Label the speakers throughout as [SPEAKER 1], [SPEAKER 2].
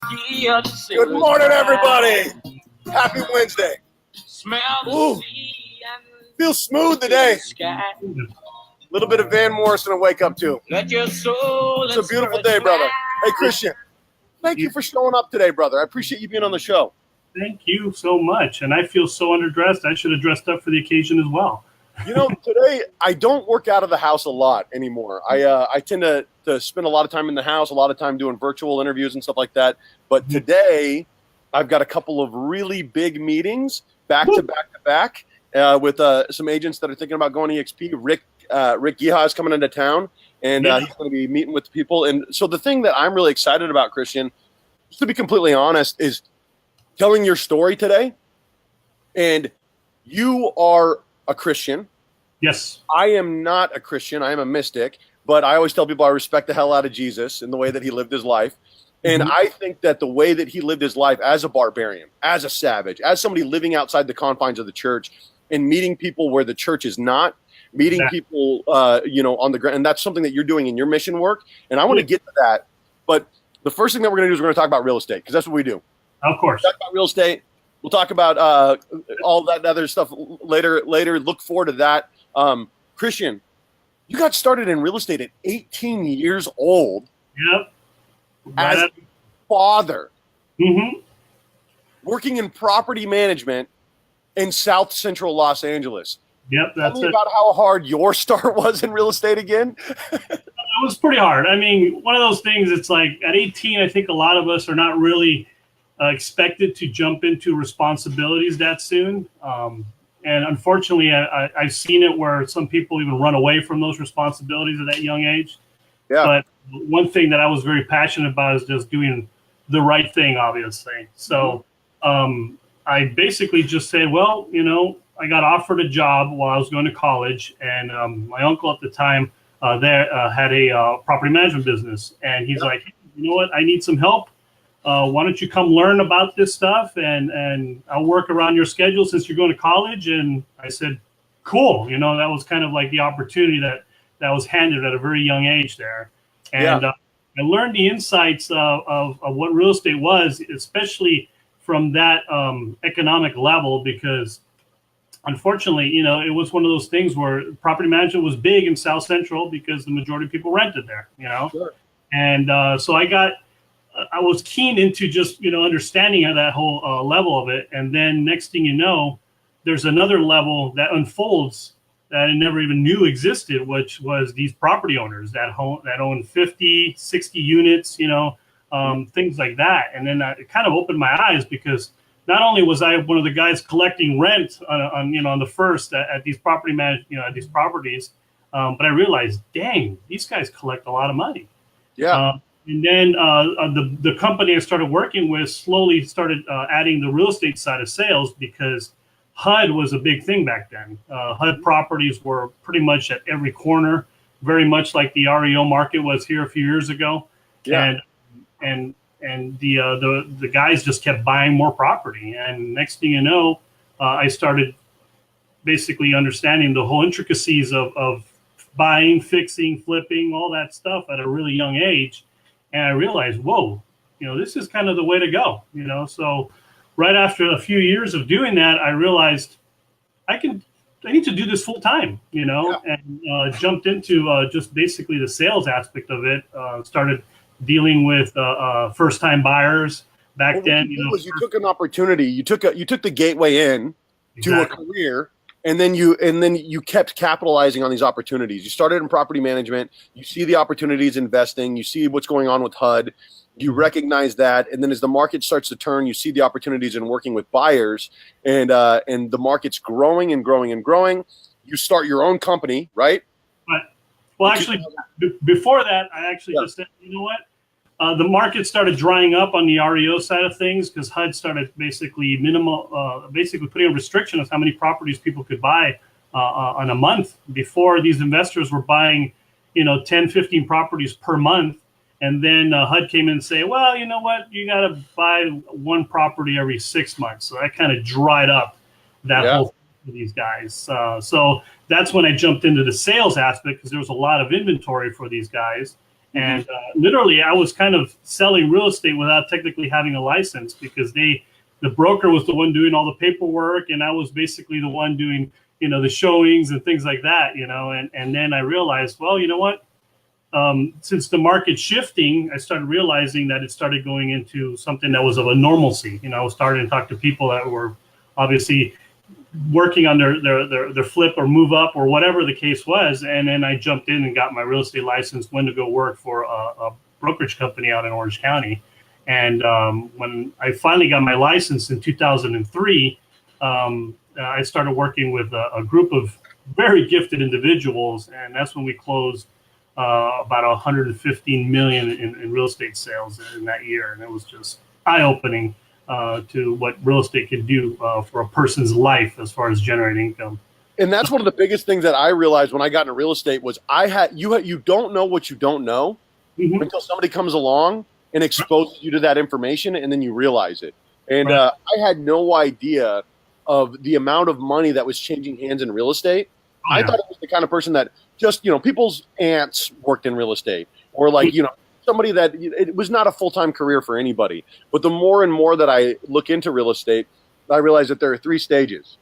[SPEAKER 1] Good morning, everybody. Happy Wednesday. Ooh, feels smooth today. A little bit of Van Morrison to wake up to. It's a beautiful day, brother. Hey, Christian, thank you for showing up today, brother. I appreciate you being on the show.
[SPEAKER 2] Thank you so much. And I feel so underdressed. I should have dressed up for the occasion as well.
[SPEAKER 1] You know, today I don't work out of the house a lot anymore. I tend to spend a lot of time in the house, a lot of time doing virtual interviews and stuff like that. But today I've got a couple of really big meetings back to back with some agents that are thinking about going to EXP. Rick Gihah is coming into town, and he's going to be meeting with people. And so the thing that I'm really excited about, Christian, just to be completely honest, is telling your story today. And you are a Christian.
[SPEAKER 2] Yes.
[SPEAKER 1] I am not a Christian. I am a mystic. But I always tell people I respect the hell out of Jesus and the way that he lived his life. And I think that the way that he lived his life as a barbarian, as a savage, as somebody living outside the confines of the church and meeting people where the church is not, meeting people, on the ground. And that's something that you're doing in your mission work. And I want to get to that. But the first thing that we're going to do is we're going to talk about real estate, because that's what we do.
[SPEAKER 2] Of course.
[SPEAKER 1] Talk about real estate. We'll talk about all that other stuff later. Look forward to that. Christian, you got started in real estate at 18 years old.
[SPEAKER 2] Yep.
[SPEAKER 1] As a father. Working in property management in South Central Los Angeles.
[SPEAKER 2] Yep.
[SPEAKER 1] Tell me about how hard your start was in real estate again.
[SPEAKER 2] It was pretty hard. I mean, one of those things, it's like at 18, I think a lot of us are not really expected to jump into responsibilities that soon. And unfortunately, I've seen it where some people even run away from those responsibilities at that young age.
[SPEAKER 1] Yeah.
[SPEAKER 2] But one thing that I was very passionate about is just doing the right thing, obviously. So I basically just said, well, I got offered a job while I was going to college. And my uncle at the time had a property management business. And he's like, hey, you know what? I need some help. Why don't you come learn about this stuff, and I'll work around your schedule since you're going to college. And I said, cool. That was kind of like the opportunity that was handed at a very young age there. And I learned the insights of what real estate was, especially from that economic level, because unfortunately, it was one of those things where property management was big in South Central because the majority of people rented there,
[SPEAKER 1] Sure.
[SPEAKER 2] And so I was keen into just, understanding that whole level of it. And then next thing you know, there's another level that unfolds that I never even knew existed, which was these property owners that own 50, 60 units, things like that. And then it kind of opened my eyes, because not only was I one of the guys collecting rent on the first at these at these properties, but I realized, dang, these guys collect a lot of money.
[SPEAKER 1] Yeah.
[SPEAKER 2] And then the company I started working with slowly started adding the real estate side of sales, because HUD was a big thing back then. HUD properties were pretty much at every corner, very much like the REO market was here a few years ago.
[SPEAKER 1] Yeah.
[SPEAKER 2] And the guys just kept buying more property. And next thing you know, I started basically understanding the whole intricacies of buying, fixing, flipping, all that stuff at a really young age. And I realized, whoa, this is kind of the way to go, So right after a few years of doing that, I realized I need to do this full time, and jumped into just basically the sales aspect of it. Started dealing with first time buyers back then.
[SPEAKER 1] You took an opportunity. You took the gateway in to a career. And then you kept capitalizing on these opportunities. You started in property management. You see the opportunities investing. You see what's going on with HUD. You recognize that, and then as the market starts to turn, you see the opportunities in working with buyers, and the market's growing and growing and growing. You start your own company, right?
[SPEAKER 2] Right. Well, actually, before that, I actually just said, you know what? The market started drying up on the REO side of things, because HUD started basically putting a restriction on how many properties people could buy on a month. Before, these investors were buying, 10, 15 properties per month. And then HUD came in and say, well, you know what? You got to buy one property every 6 months. So that kind of dried up that whole thing for these guys. So that's when I jumped into the sales aspect, because there was a lot of inventory for these guys. And literally, I was kind of selling real estate without technically having a license, because the broker was the one doing all the paperwork, and I was basically the one doing, the showings and things like that, and then I realized, well, you know what? Since the market's shifting, I started realizing that it started going into something that was of a normalcy. I was starting to talk to people that were obviously working on their flip or move up or whatever the case was. And then I jumped in and got my real estate license, went to go work for a brokerage company out in Orange County. And when I finally got my license in 2003, I started working with a group of very gifted individuals. And that's when we closed about 115 million in real estate sales in that year. And it was just eye-opening to what real estate can do for a person's life as far as generating income.
[SPEAKER 1] And that's one of the biggest things that I realized when I got into real estate was you don't know what you don't know until somebody comes along and exposes you to that information, and then you realize it. And I had no idea of the amount of money that was changing hands in real estate. I thought it was the kind of person that just, people's aunts worked in real estate, or somebody that it was not a full-time career for anybody. But the more and more that I look into real estate, I realize that there are 3 stages.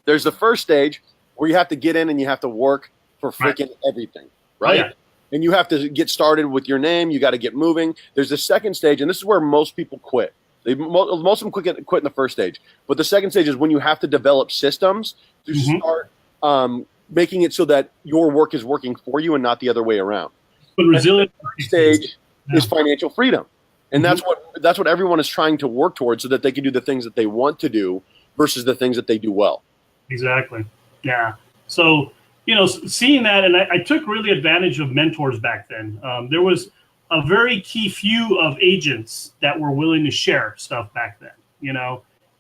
[SPEAKER 1] There's the first stage where you have to get in and you have to work for freaking everything, right? Oh, yeah. And you have to get started with your name. You got to get moving. There's the second stage, and this is where most people quit. Most of them quit in the first stage. But the second stage is when you have to develop systems to start making it so that your work is working for you and not the other way around.
[SPEAKER 2] But resilient
[SPEAKER 1] stage is financial freedom. And that's what everyone is trying to work towards, so that they can do the things that they want to do versus the things that they do well.
[SPEAKER 2] Exactly. Yeah. So, seeing that, and I took really advantage of mentors back then. There was a very key few of agents that were willing to share stuff back then,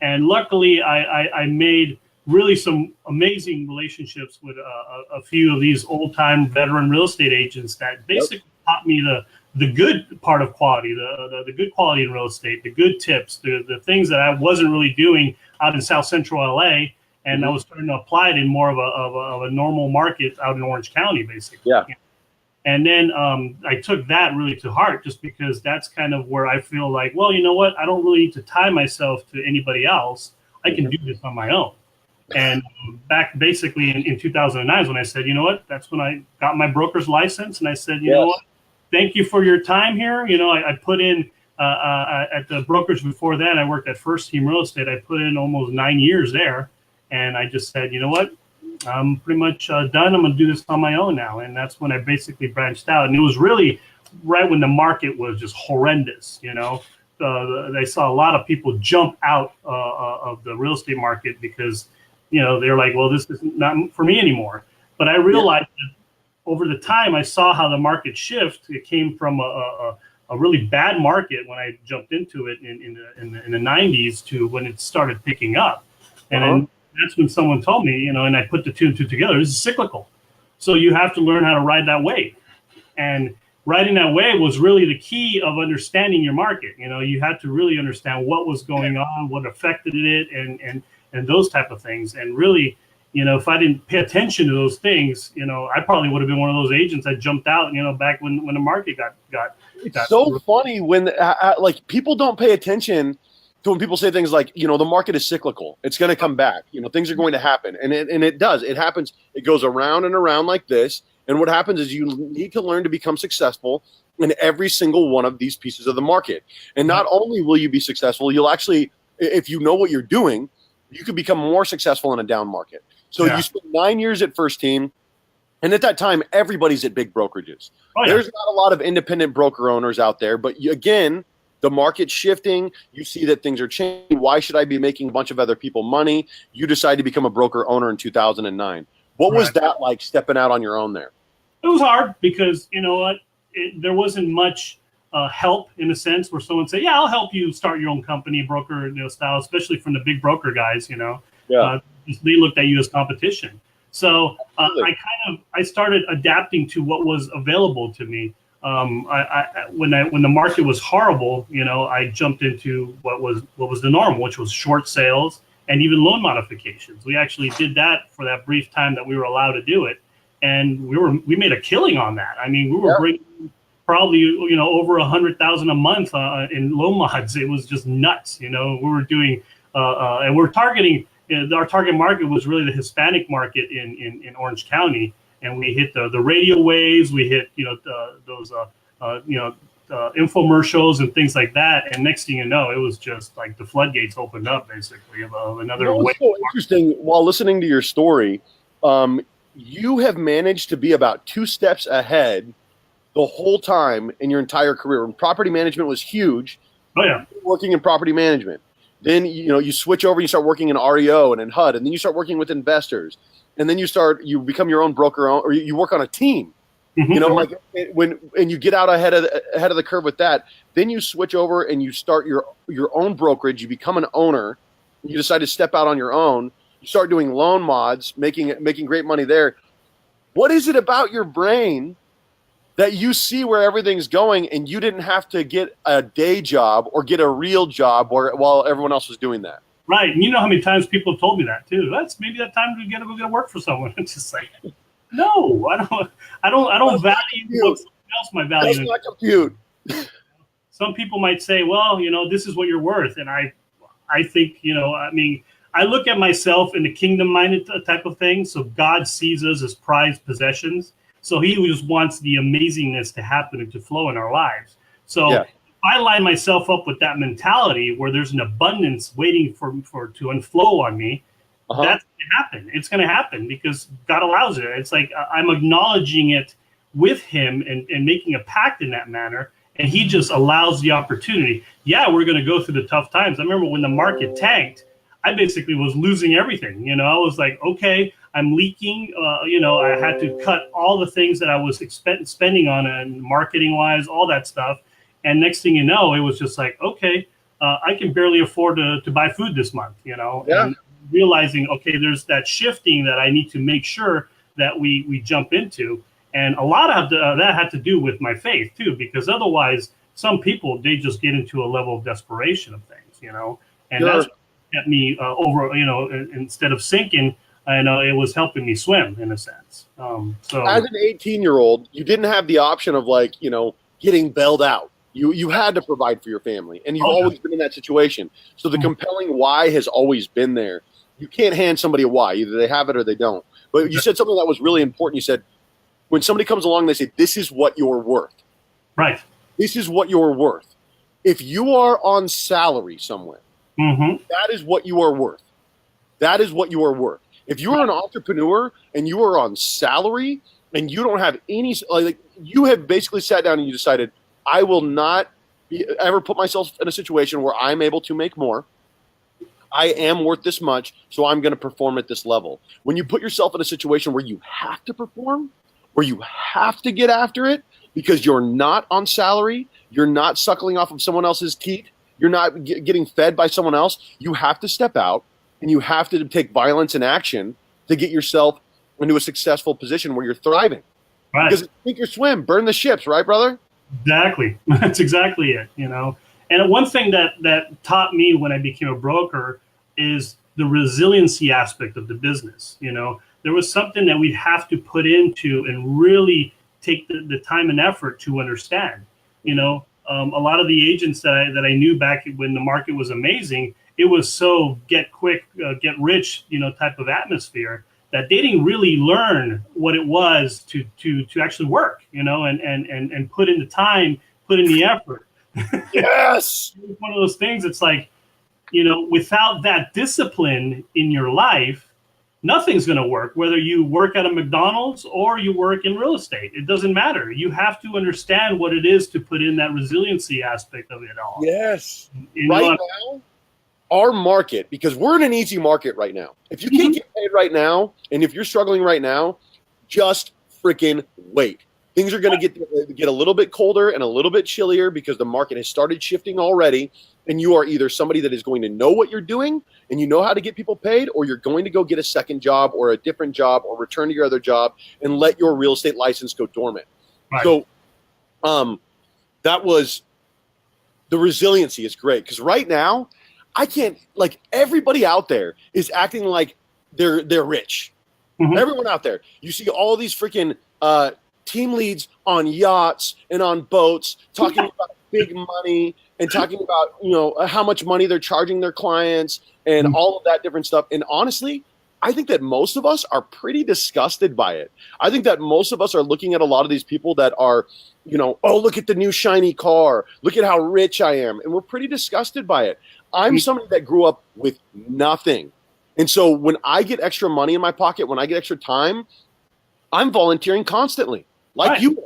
[SPEAKER 2] and luckily I made really some amazing relationships with a few of these old-time veteran real estate agents that basically taught me the good part of quality, the good quality in real estate, the good tips, the things that I wasn't really doing out in South Central LA. And I was starting to apply it in more of a normal market out in Orange County, basically. Yeah. And then I took that really to heart, just because that's kind of where I feel like, well, you know what? I don't really need to tie myself to anybody else. I can do this on my own. And back basically in 2009 is when I said, you know what? That's when I got my broker's license. And I said, you know what? Thank you for your time here. I put in at the brokerage before that. I worked at First Team Real Estate. I put in almost 9 years there. And I just said, you know what, I'm pretty much done. I'm going to do this on my own now. And that's when I basically branched out. And it was really right when the market was just horrendous. They saw a lot of people jump out of the real estate market because, they're like, well, this is not for me anymore. But I realized that over the time I saw how the market shift. It came from a really bad market when I jumped into it in the 90s to when it started picking up. And then that's when someone told me, and I put the 2 and 2 together. This is cyclical. So you have to learn how to ride that wave. And riding that wave was really the key of understanding your market. You had to really understand what was going on, what affected it, and those type of things. And really, if I didn't pay attention to those things, I probably would have been one of those agents that jumped out, back when the market got
[SPEAKER 1] It's so funny when people don't pay attention to when people say things like, the market is cyclical. It's going to come back. Things are going to happen. And it does. It happens. It goes around and around like this. And what happens is you need to learn to become successful in every single one of these pieces of the market. And not only will you be successful, you'll actually, if you know what you're doing, you can become more successful in a down market. So you spent 9 years at First Team. And at that time, everybody's at big brokerages. There's not a lot of independent broker owners out there. But again, the market's shifting. You see that things are changing. Why should I be making a bunch of other people money? You decide to become a broker owner in 2009. What was that like, stepping out on your own there?
[SPEAKER 2] It was hard because, there wasn't much help in a sense where someone said, yeah, I'll help you start your own company, broker style, especially from the big broker guys, they looked at you as competition. So I started adapting to what was available to me. When the market was horrible, I jumped into what was the norm, which was short sales and even loan modifications. We actually did that for that brief time that we were allowed to do it, and we made a killing on that. I mean, we were bringing probably, over 100,000 a month in low mods. It was just nuts. We were doing, and we're targeting, our target market was really the Hispanic market in Orange County. And we hit the radio waves, we hit, those, infomercials and things like that. And next thing you know, it was just like the floodgates opened up, basically, of another way.
[SPEAKER 1] So interesting, while listening to your story, you have managed to be about 2 steps ahead the whole time in your entire career. When property management was huge,
[SPEAKER 2] Oh, yeah.
[SPEAKER 1] working in property management. Then, you switch over, you start working in REO and in HUD, and then you start working with investors. And then you become your own broker, or you work on a team.
[SPEAKER 2] Mm-hmm.
[SPEAKER 1] And you get out ahead of the curve with that. Then you switch over and you start your own brokerage. You become an owner. You decide to step out on your own. You start doing loan mods, making great money there. What is it about your brain that you see where everything's going, and you didn't have to get a day job or get a real job while everyone else was doing that?
[SPEAKER 2] Right. And you know how many times people have told me that too. That's maybe that time to go get work for someone. It's just like, no, I don't value what someone else might value.
[SPEAKER 1] That's not compute.
[SPEAKER 2] Some people might say, well, this is what you're worth. And I think, I look at myself in the kingdom-minded type of thing. So God sees us as prized possessions. So he just wants the amazingness to happen and to flow in our lives. So if I line myself up with that mentality where there's an abundance waiting to unflow on me, that's going to happen. It's going to happen because God allows it. It's like I'm acknowledging it with him and making a pact in that manner. And he just allows the opportunity. Yeah, we're going to go through the tough times. I remember when the market tanked, I basically was losing everything. I was like, okay, I'm leaking. I had to cut all the things that I was spending on and marketing wise, all that stuff. And next thing you know, it was just like, okay, I can barely afford to buy food this month, and realizing, okay, there's that shifting that I need to make sure that we jump into. And a lot of that had to do with my faith too, because otherwise some people, they just get into a level of desperation of things, and that's what kept me over, instead of sinking, it was helping me swim in a sense. So
[SPEAKER 1] as an 18-year-old, you didn't have the option of getting bailed out. You had to provide for your family, and you've always been in that situation. So the compelling why has always been there. You can't hand somebody a why. Either they have it or they don't. But you said something that was really important. You said, when somebody comes along, they say, this is what you're worth.
[SPEAKER 2] Right.
[SPEAKER 1] This is what you're worth. If you are on salary somewhere, that is what you are worth. That is what you are worth. If you are an entrepreneur and you are on salary and you don't have any, you have basically sat down and you decided, I will not ever put myself in a situation where I'm able to make more. I am worth this much, so I'm going to perform at this level. When you put yourself in a situation where you have to perform, where you have to get after it because you're not on salary, you're not suckling off of someone else's teat, you're not getting fed by someone else, you have to step out and you have to take violence and action to get yourself into a successful position where you're thriving.
[SPEAKER 2] Right.
[SPEAKER 1] Because sink or swim, burn the ships, right, brother?
[SPEAKER 2] Exactly. That's exactly it, And one thing that taught me when I became a broker is the resiliency aspect of the business. There was something that we'd have to put into and really take the time and effort to understand. A lot of the agents that I knew back when the market was amazing, it was so get quick, get rich, type of atmosphere that they didn't really learn what it was to actually work, and put in the time, put in the effort.
[SPEAKER 1] Yes.
[SPEAKER 2] It's one of those things. It's like, without that discipline in your life, nothing's going to work. Whether you work at a McDonald's or you work in real estate, it doesn't matter. You have to understand what it is to put in that resiliency aspect of it all.
[SPEAKER 1] Yes. Right now, our market, because we're in an easy market right now. If you can't get paid right now, and if you're struggling right now, just freaking wait. Things are going to get a little bit colder and a little bit chillier because the market has started shifting already. And you are either somebody that is going to know what you're doing and you know how to get people paid, or you're going to go get a second job or a different job or return to your other job and let your real estate license go dormant. Right. So that was the resiliency is great because right now I can't, everybody out there is acting like they're rich. Everyone out there, you see all these freaking team leads on yachts and on boats, talking about big money and talking about, you know, how much money they're charging their clients and all of that different stuff. And honestly, I think that most of us are pretty disgusted by it. I think that most of us are looking at a lot of these people that are, you know, oh, look at the new shiny car. Look at how rich I am. And we're pretty disgusted by it. I'm somebody that grew up with nothing. And so when I get extra money in my pocket, when I get extra time, I'm volunteering constantly, like you.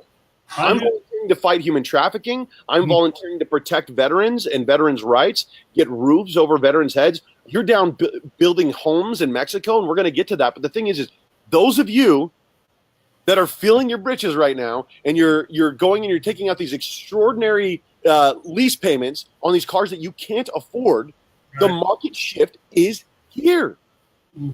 [SPEAKER 1] I'm volunteering to fight human trafficking. I'm volunteering to protect veterans and veterans' rights, get roofs over veterans' heads. You're down building homes in Mexico, and we're going to get to that. But the thing is those of you that are feeling your britches right now, and you're going and you're taking out these extraordinary lease payments on these cars that you can't afford, the market shift is here.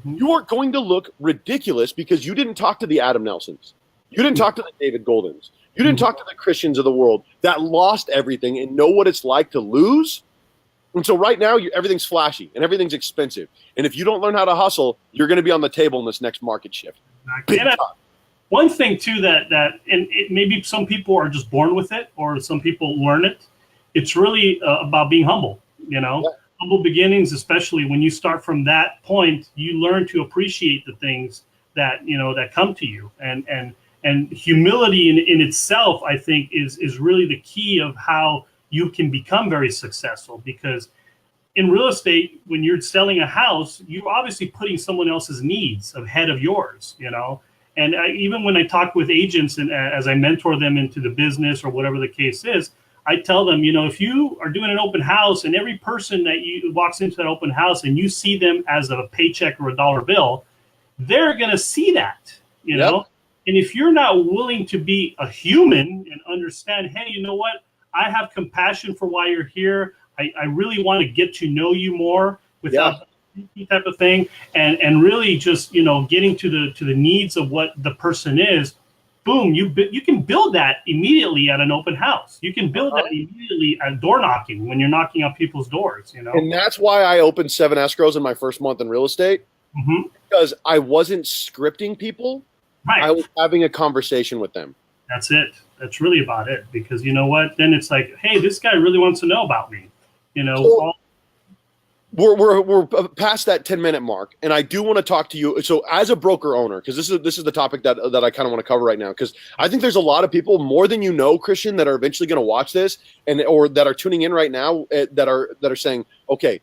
[SPEAKER 1] You are going to look ridiculous because you didn't talk to the Adam Nelsons. You didn't talk to the David Goldens. You didn't talk to the Christians of the world that lost everything and know what it's like to lose. And so right now, everything's flashy and everything's expensive. And if you don't learn how to hustle, you're going to be on the table in this next market shift.
[SPEAKER 2] One thing, too, that and maybe some people are just born with it or some people learn it. It's really about being humble, you know. Yeah. Humble beginnings, especially when you start from that point, you learn to appreciate the things that, you know, that come to you. And humility in itself, I think, is really the key of how you can become very successful. Because in real estate, when you're selling a house, you're obviously putting someone else's needs ahead of yours, you know. And even when I talk with agents and as I mentor them into the business or whatever the case is, I tell them, you know, if you are doing an open house and every person that walks into that open house and you see them as a paycheck or a dollar bill, they're going to see that, you know. And if you're not willing to be a human and understand, hey, you know what, I have compassion for why you're here. I really want to get to know you more without type of thing, and really just, you know, getting to the needs of what the person is. Boom, you can build that immediately at an open house. You can build that immediately at door knocking when you're knocking on people's doors, you know.
[SPEAKER 1] And that's why I opened 7 escrows in my first month in real estate, because I wasn't scripting people. I was having a conversation with them.
[SPEAKER 2] That's it. That's really about it. Because you know what? Then it's like, hey, this guy really wants to know about me. You know,
[SPEAKER 1] so, we're past that 10-minute mark, and I do want to talk to you. So, as a broker owner, because this is the topic that I kind of want to cover right now, because I think there's a lot of people, more than you know, Christian, that are eventually going to watch this, or that are tuning in right now, that are saying, okay,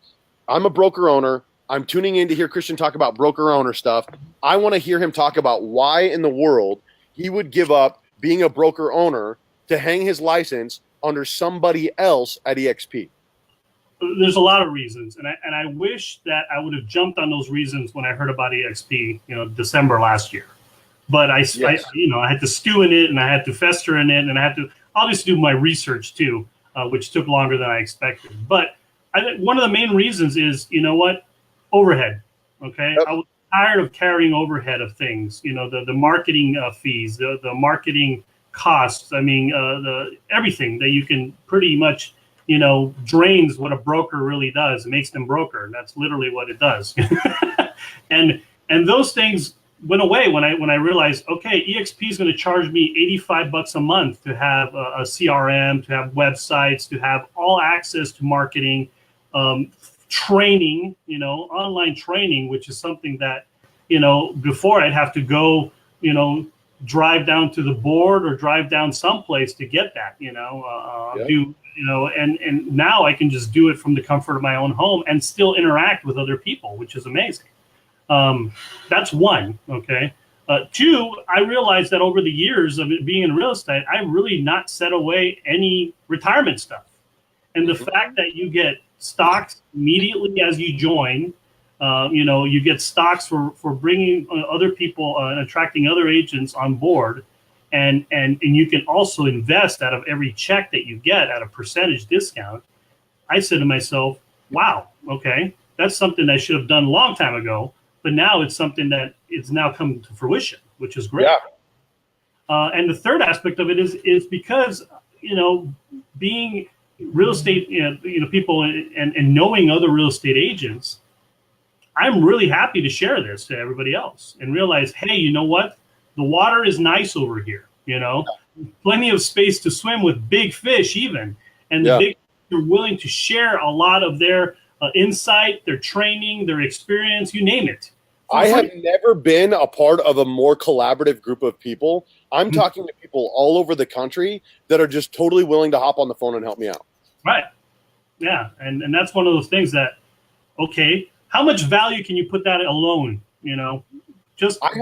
[SPEAKER 1] I'm a broker owner. I'm tuning in to hear Christian talk about broker owner stuff. I want to hear him talk about why in the world he would give up being a broker owner to hang his license under somebody else at EXP.
[SPEAKER 2] There's a lot of reasons, and I wish that I would have jumped on those reasons when I heard about EXP, you know, December last year. But I you know, I had to stew in it, and I had to fester in it, and I had to obviously do my research too, which took longer than I expected. But I think one of the main reasons is, you know what, overhead. Okay, I was tired of carrying overhead of things. You know, the marketing fees, the marketing costs. I mean, the everything that you can pretty much, you know, drains what a broker really does. It makes them broker. And that's literally what it does. and those things went away when I realized, okay, EXP is going to charge me $85 a month to have a CRM, to have websites, to have all access to marketing, training, you know, online training, which is something that, you know, before I'd have to go, you know, drive down to the board or drive down someplace to get that, you know, do, you know, and now I can just do it from the comfort of my own home and still interact with other people, which is amazing. That's one. Okay. Two, I realized that over the years of it being in real estate, I've really not set away any retirement stuff. And the fact that you get stocks immediately as you join, you know, you get stocks for bringing other people and attracting other agents on board. And you can also invest out of every check that you get at a percentage discount. I said to myself, wow, okay, that's something I should have done a long time ago. But now it's something that it's now come to fruition, which is great. Yeah. And the third aspect of it is because, you know, being real estate, you know, people and knowing other real estate agents, I'm really happy to share this to everybody else and realize, hey, you know what? The water is nice over here. plenty of space to swim with big fish even. And the big are willing to share a lot of their insight, their training, their experience, you name it.
[SPEAKER 1] I have never been a part of a more collaborative group of people. I'm talking to people all over the country that are just totally willing to hop on the phone and help me out.
[SPEAKER 2] Right. Yeah. And that's one of those things that, okay, how much value can you put that alone? I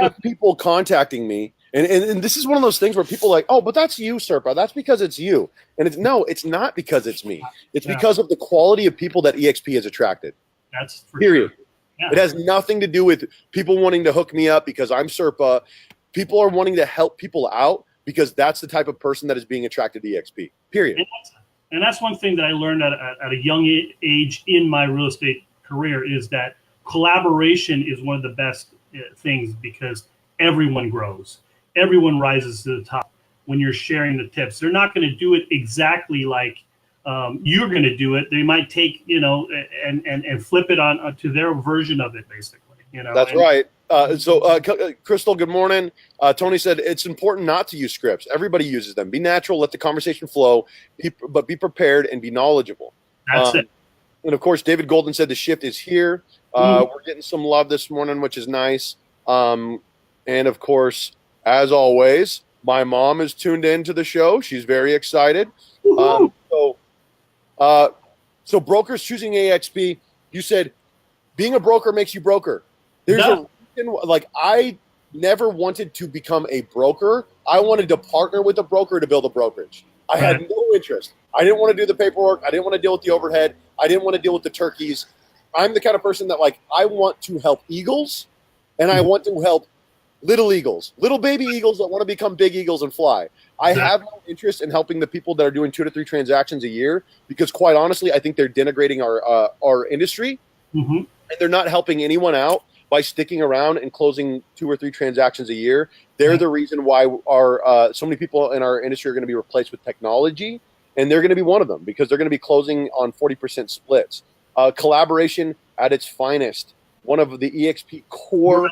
[SPEAKER 2] have people contacting me,
[SPEAKER 1] and this is one of those things where people are like, oh, but that's you, Serpa. That's because it's you. And it's not because it's me. It's because of the quality of people that EXP has attracted.
[SPEAKER 2] That's for
[SPEAKER 1] period.
[SPEAKER 2] Sure. Yeah.
[SPEAKER 1] It has nothing to do with people wanting to hook me up because I'm Serpa. People are wanting to help people out because that's the type of person that is being attracted to EXP. Period.
[SPEAKER 2] And that's one thing that I learned at a young age in my real estate career is that collaboration is one of the best things because everyone grows. Everyone rises to the top when you're sharing the tips. They're not going to do it exactly like you're going to do it. They might take, and flip it on to their version of it, basically.
[SPEAKER 1] That's right. So, Crystal, good morning. Tony said it's important not to use scripts. Everybody uses them. Be natural. Let the conversation flow. But be prepared and be knowledgeable.
[SPEAKER 2] That's it.
[SPEAKER 1] And of course, David Golden said the shift is here. We're getting some love this morning, which is nice. And of course, as always, my mom is tuned in to the show. She's very excited. So brokers choosing EXP, you said being a broker makes you broker. There's a reason, I never wanted to become a broker. I wanted to partner with a broker to build a brokerage. I had no interest. I didn't want to do the paperwork. I didn't want to deal with the overhead. I didn't want to deal with the turkeys. I'm the kind of person that I want to help eagles and I want to help little eagles, little baby eagles that want to become big eagles and fly. I have no interest in helping the people that are doing 2 to 3 transactions a year because, quite honestly, I think they're denigrating our industry, and they're not helping anyone out by sticking around and closing 2 or 3 transactions a year. They're the reason why our so many people in our industry are going to be replaced with technology, and they're going to be one of them because they're going to be closing on 40% splits. Collaboration at its finest, one of the EXP core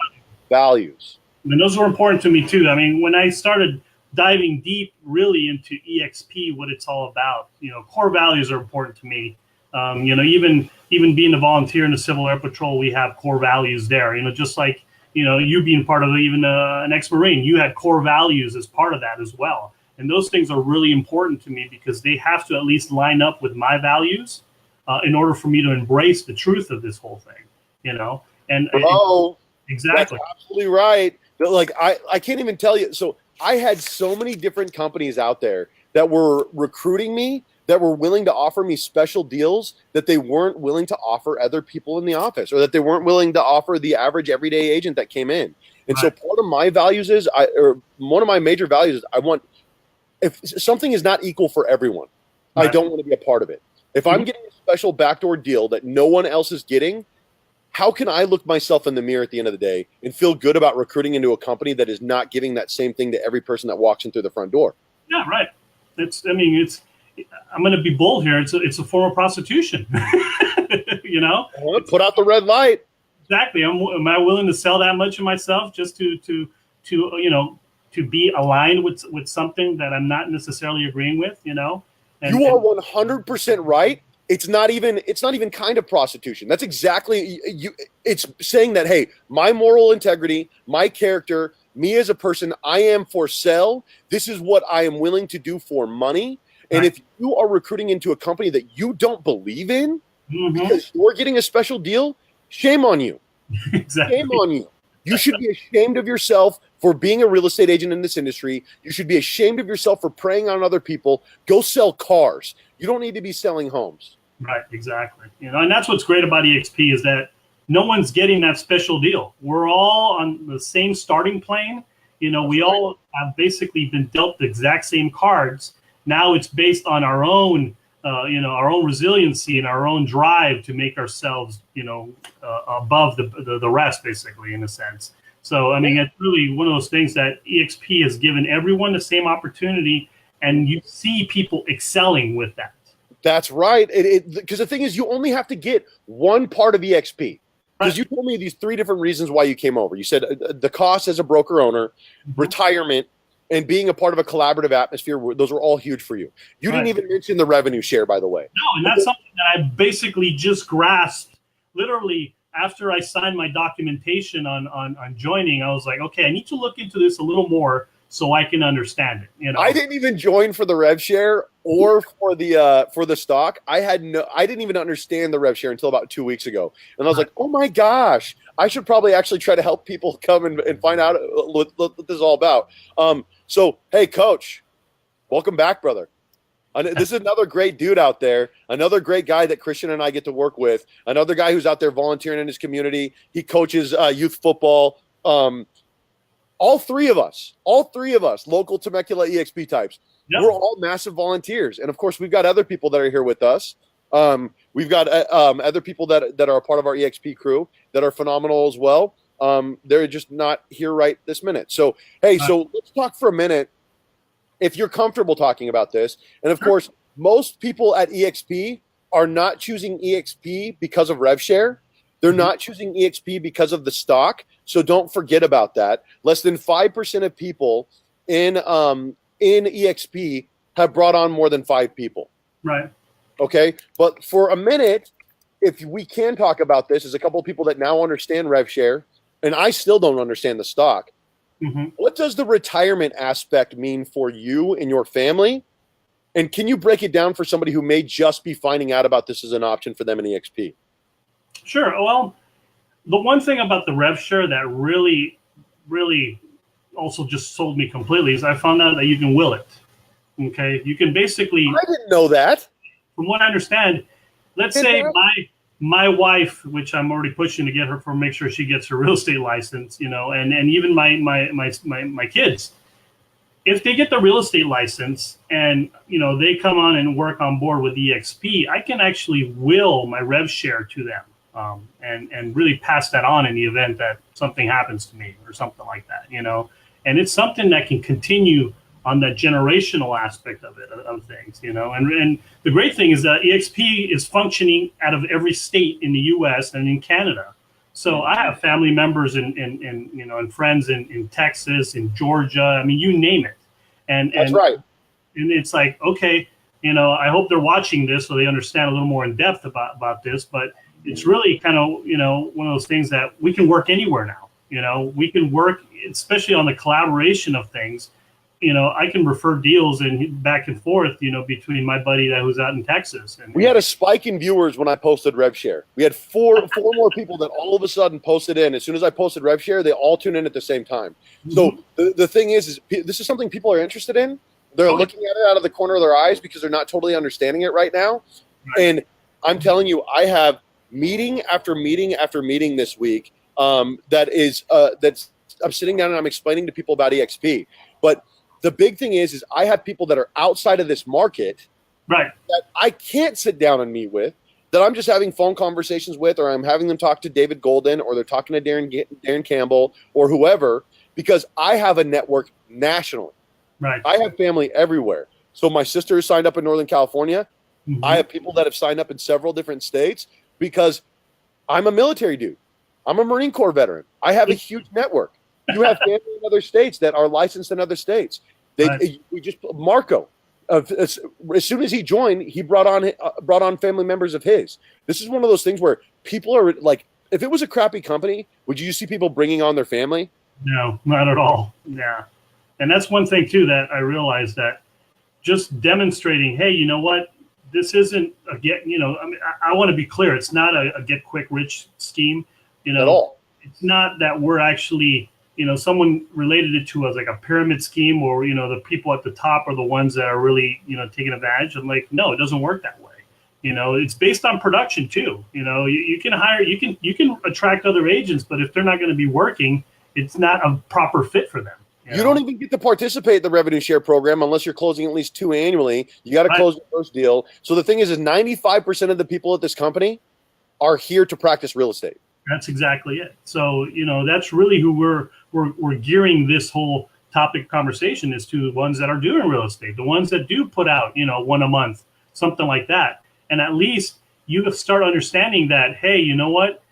[SPEAKER 1] values.
[SPEAKER 2] And those were important to me too. I mean, when I started diving deep really into EXP, what it's all about, core values are important to me. Even being a volunteer in the Civil Air Patrol, we have core values there, just like, you being part of even an ex-Marine, you had core values as part of that as well. And those things are really important to me because they have to at least line up with my values in order for me to embrace the truth of this whole thing, and exactly.
[SPEAKER 1] That's absolutely right. I can't even tell you. So I had so many different companies out there that were recruiting me, that were willing to offer me special deals that they weren't willing to offer other people in the office, or that they weren't willing to offer the average everyday agent that came in. And so part of my values is, or one of my major values is, I want, if something is not equal for everyone, I don't want to be a part of it. If I'm getting a special backdoor deal that no one else is getting, how can I look myself in the mirror at the end of the day and feel good about recruiting into a company that is not giving that same thing to every person that walks in through the front door?
[SPEAKER 2] Yeah, right. I'm going to be bold here. It's a form of prostitution.
[SPEAKER 1] Put out the red light.
[SPEAKER 2] Exactly. Am I willing to sell that much of myself just to be aligned with something that I'm not necessarily agreeing with? And
[SPEAKER 1] you are 100% right. It's not even kind of prostitution. That's exactly you. It's saying that, hey, my moral integrity, my character, me as a person, I am for sale. This is what I am willing to do for money. And if you are recruiting into a company that you don't believe in because you're getting a special deal, shame on you.
[SPEAKER 2] Exactly.
[SPEAKER 1] Shame on you. You should be ashamed of yourself for being a real estate agent in this industry. You should be ashamed of yourself for preying on other people. Go sell cars. You don't need to be selling homes.
[SPEAKER 2] Right, exactly. And that's what's great about EXP is that no one's getting that special deal. We're all on the same starting plane. We all have basically been dealt the exact same cards. Now it's based on our own, our own resiliency and our own drive to make ourselves, above the rest, basically, in a sense. So, it's really one of those things that EXP has given everyone the same opportunity, and you see people excelling with that.
[SPEAKER 1] That's right. Because the thing is, you only have to get one part of EXP. Because you told me these 3 different reasons why you came over. You said the cost as a broker owner, retirement, and being a part of a collaborative atmosphere, those were all huge for you. You didn't even mention the revenue share, by the way.
[SPEAKER 2] No, and that's something that I basically just grasped literally after I signed my documentation on joining. I was like, okay, I need to look into this a little more so I can understand it. You know,
[SPEAKER 1] I didn't even join for the rev share or for the stock. I didn't even understand the rev share until about 2 weeks ago, and I was like, oh my gosh, I should probably actually try to help people come and find out what this is all about. So hey, Coach, welcome back, brother. This is another great dude out there, another great guy that Christian and I get to work with, another guy who's out there volunteering in his community. He coaches youth football. All three of us, local Temecula EXP types, we're all massive volunteers. And of course, we've got other people that are here with us. We've got other people that are a part of our EXP crew that are phenomenal as well. They're just not here right this minute. So, hey, so let's talk for a minute, if you're comfortable talking about this. And of course, most people at EXP are not choosing EXP because of rev share. They're not choosing EXP because of the stock. So don't forget about that. Less than 5% of people in EXP have brought on more than 5 people.
[SPEAKER 2] Right.
[SPEAKER 1] Okay. But for a minute, if we can talk about this, there's a couple of people that now understand rev share, and I still don't understand the stock. What does the retirement aspect mean for you and your family? And can you break it down for somebody who may just be finding out about this as an option for them in EXP?
[SPEAKER 2] Sure. Well, the one thing about the rev share that really, really also just sold me completely is I found out that you can will it. Okay. You can basically.
[SPEAKER 1] I didn't know that.
[SPEAKER 2] From what I understand, let's say my wife, which I'm already pushing to get her make sure she gets her real estate license, you know, and even my kids, if they get the real estate license and, you know, they come on and work on board with EXP, I can actually will my rev share to them, and really pass that on in the event that something happens to me or something like that, you know, and it's something that can continue on that generational aspect of it, of things, you know, and the great thing is that EXP is functioning out of every state in the U.S. and in Canada. So I have family members and friends in Texas, in Georgia. I mean, you name it. And
[SPEAKER 1] that's right.
[SPEAKER 2] And it's like, okay, you know, I hope they're watching this so they understand a little more in depth about this. But it's really kind of, you know, one of those things that we can work anywhere now. You know, we can work, especially on the collaboration of things. You know, I can refer deals and back and forth, you know, between my buddy who's out in Texas. And
[SPEAKER 1] we had a spike in viewers when I posted RevShare. We had four more people that all of a sudden posted in. As soon as I posted RevShare, they all tune in at the same time. So the thing is this is something people are interested in. They're looking at it out of the corner of their eyes because they're not totally understanding it right now. Right. And I'm telling you, I have meeting after meeting after meeting this week that's I'm sitting down and I'm explaining to people about EXP. But the big thing is I have people that are outside of this market, right, that I can't sit down and meet with, that I'm just having phone conversations with, or I'm having them talk to David Golden, or they're talking to Darren Campbell, or whoever, because I have a network nationally. Right. I have family everywhere. So my sister is signed up in Northern California. Mm-hmm. I have people that have signed up in several different states because I'm a military dude. I'm a Marine Corps veteran. I have a huge network. You have family in other states that are licensed in other states. We just Marco. As soon as he joined, he brought on family members of his. This is one of those things where people are like, if it was a crappy company, would you see people bringing on their family?
[SPEAKER 2] No, not at all. Yeah, and that's one thing too that I realized, that just demonstrating, hey, you know what, this isn't a get. You know, I mean, I want to be clear. It's not a get quick rich scheme. You know, at all. It's not that we're actually. You know, someone related it to as like a pyramid scheme, or, you know, the people at the top are the ones that are really, you know, taking advantage. I'm like, no, it doesn't work that way. You know, it's based on production too. You know, you can hire, you can attract other agents, but if they're not going to be working, it's not a proper fit for them.
[SPEAKER 1] You don't even get to participate in the revenue share program unless you're closing at least 2 annually. You got to close the first deal. So the thing is 95% of the people at this company are here to practice real estate.
[SPEAKER 2] That's exactly it. So, you know, that's really who we're gearing this whole topic conversation is to, the ones that are doing real estate, the ones that do put out, you know, one a month, something like that. And at least you start understanding that, hey, you know what,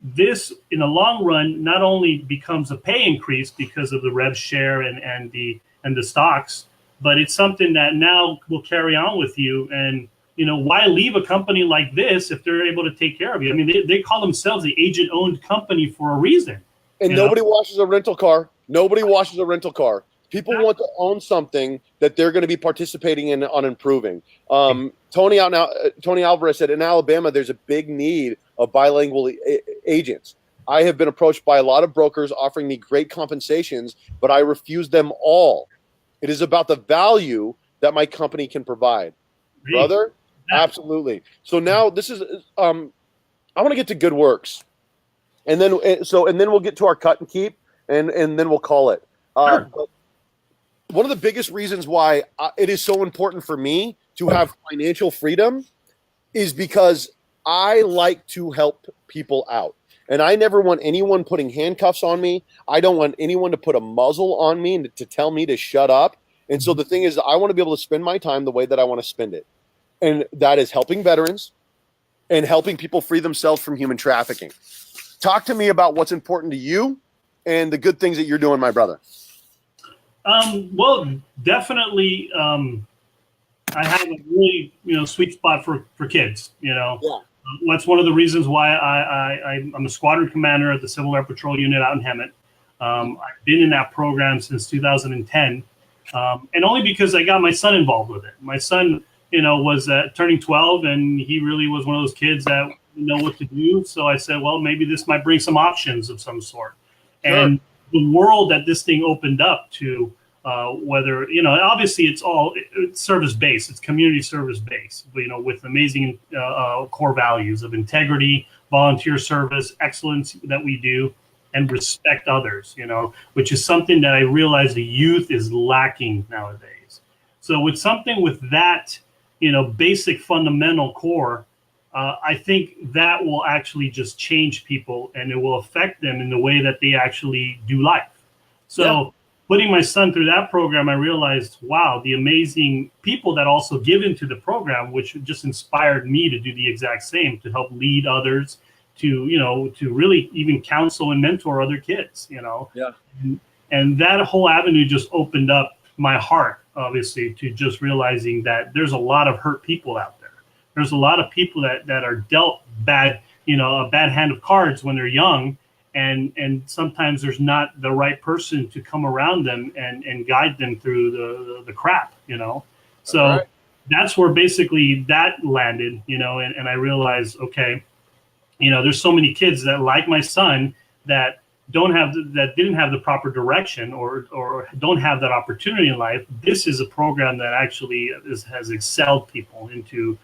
[SPEAKER 2] this in the long run not only becomes a pay increase because of the rev share and the, and the stocks, but it's something that now will carry on with you. And why leave a company like this if they're able to take care of you? I mean, they call themselves the agent-owned company for a reason.
[SPEAKER 1] And nobody washes a rental car. Nobody washes a rental car. People want to own something that they're going to be participating in on improving. Tony Alvarez said, in Alabama, there's a big need of bilingual agents. I have been approached by a lot of brokers offering me great compensations, but I refuse them all. It is about the value that my company can provide. Brother, absolutely. So now this is, I want to get to good works. And then we'll get to our cut and keep, and then we'll call it.
[SPEAKER 2] Sure.
[SPEAKER 1] But one of the biggest reasons why it is so important for me to have financial freedom is because I like to help people out. And I never want anyone putting handcuffs on me. I don't want anyone to put a muzzle on me and to tell me to shut up. And so the thing is, I want to be able to spend my time the way that I want to spend it. And that is helping veterans and helping people free themselves from human trafficking. Talk to me about what's important to you and the good things that you're doing, my brother.
[SPEAKER 2] Well, definitely, I have a really, sweet spot for kids,
[SPEAKER 1] Yeah.
[SPEAKER 2] That's one of the reasons why I'm a squadron commander at the Civil Air Patrol unit out in Hemet. I've been in that program since 2010, and only because I got my son involved with it. My son, was turning 12, and he really was one of those kids that didn't know what to do. So I said, well, maybe this might bring some options of some sort.
[SPEAKER 1] Sure.
[SPEAKER 2] And the world that this thing opened up to, whether, obviously it's service-based, it's community service-based, with amazing core values of integrity, volunteer service, excellence that we do, and respect others, which is something that I realize the youth is lacking nowadays. So with something with that, basic fundamental core, I think that will actually just change people, and it will affect them in the way that they actually do life. So putting my son through that program, I realized, wow, the amazing people that also give into the program, which just inspired me to do the exact same, to help lead others, to really even counsel and mentor other kids,
[SPEAKER 1] Yeah.
[SPEAKER 2] And that whole avenue just opened up my heart, obviously, to just realizing that there's a lot of hurt people out there. There's a lot of people that are dealt bad, a bad hand of cards when they're young, and sometimes there's not the right person to come around them and guide them through the crap, So
[SPEAKER 1] Right.
[SPEAKER 2] That's where basically that landed, and I realized, okay, there's so many kids that, like my son, that didn't have the proper direction or don't have that opportunity in life. This is a program that actually has excelled people into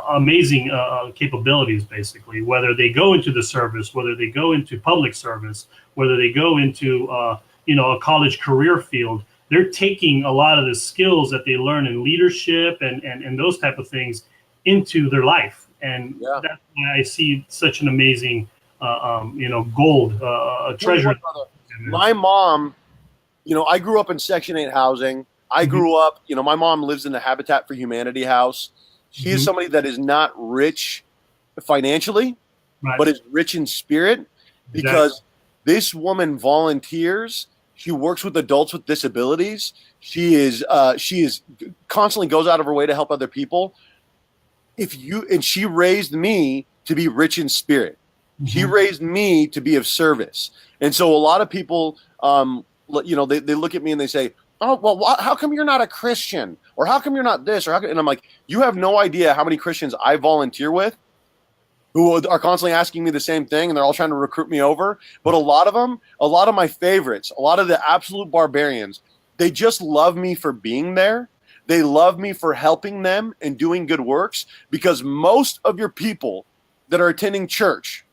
[SPEAKER 2] amazing capabilities, basically, whether they go into the service, whether they go into public service, whether they go into a college career field. They're taking a lot of the skills that they learn in leadership and those type of things into their life. And that's why I see such an amazing gold treasure.
[SPEAKER 1] My mom, I grew up in Section 8 housing. I grew up, my mom lives in the Habitat for Humanity house. She is somebody that is not rich financially, but is rich in spirit, because this woman volunteers. She works with adults with disabilities. She is constantly goes out of her way to help other people. And she raised me to be rich in spirit. She raised me to be of service. And so a lot of people, they look at me and they say, oh, well, how come you're not a Christian? Or how come you're not this? And I'm like, you have no idea how many Christians I volunteer with who are constantly asking me the same thing, and they're all trying to recruit me over. But a lot of my favorites, a lot of the absolute barbarians, they just love me for being there. They love me for helping them and doing good works, because most of your people that are attending church,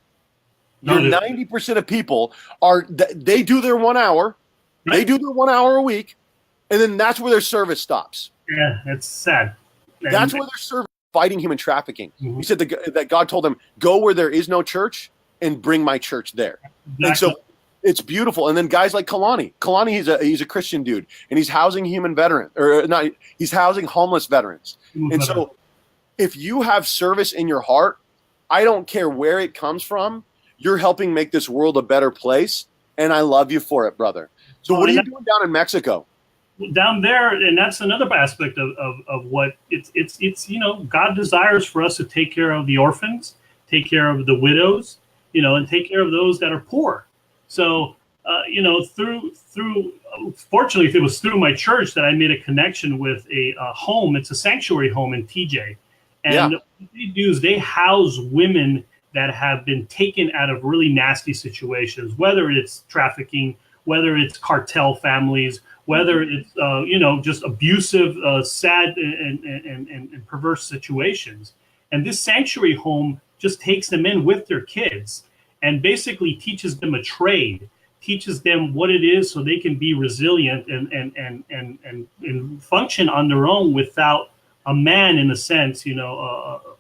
[SPEAKER 1] 90% of people they do their 1 hour, they do their 1 hour a week, and then that's where their service stops.
[SPEAKER 2] Yeah, it's sad.
[SPEAKER 1] That's where their service fighting human trafficking. He said that God told him, go where there is no church and bring my church there. Exactly. And so it's beautiful. And then guys like Kalani, he's a Christian dude, and he's housing he's housing homeless veterans. And so if you have service in your heart, I don't care where it comes from, you're helping make this world a better place. And I love you for it, brother. So what are you doing down in Mexico?
[SPEAKER 2] down there, and that's another aspect of what it's God desires for us to take care of the orphans, take care of the widows, and take care of those that are poor. So through fortunately, it was through my church that I made a connection with a home. It's a sanctuary home in TJ, and what they do is they house women that have been taken out of really nasty situations, whether it's trafficking, whether it's cartel families, whether it's just abusive, sad, and perverse situations. And this sanctuary home just takes them in with their kids and basically teaches them a trade, teaches them what it is so they can be resilient and function on their own without a man, in a sense,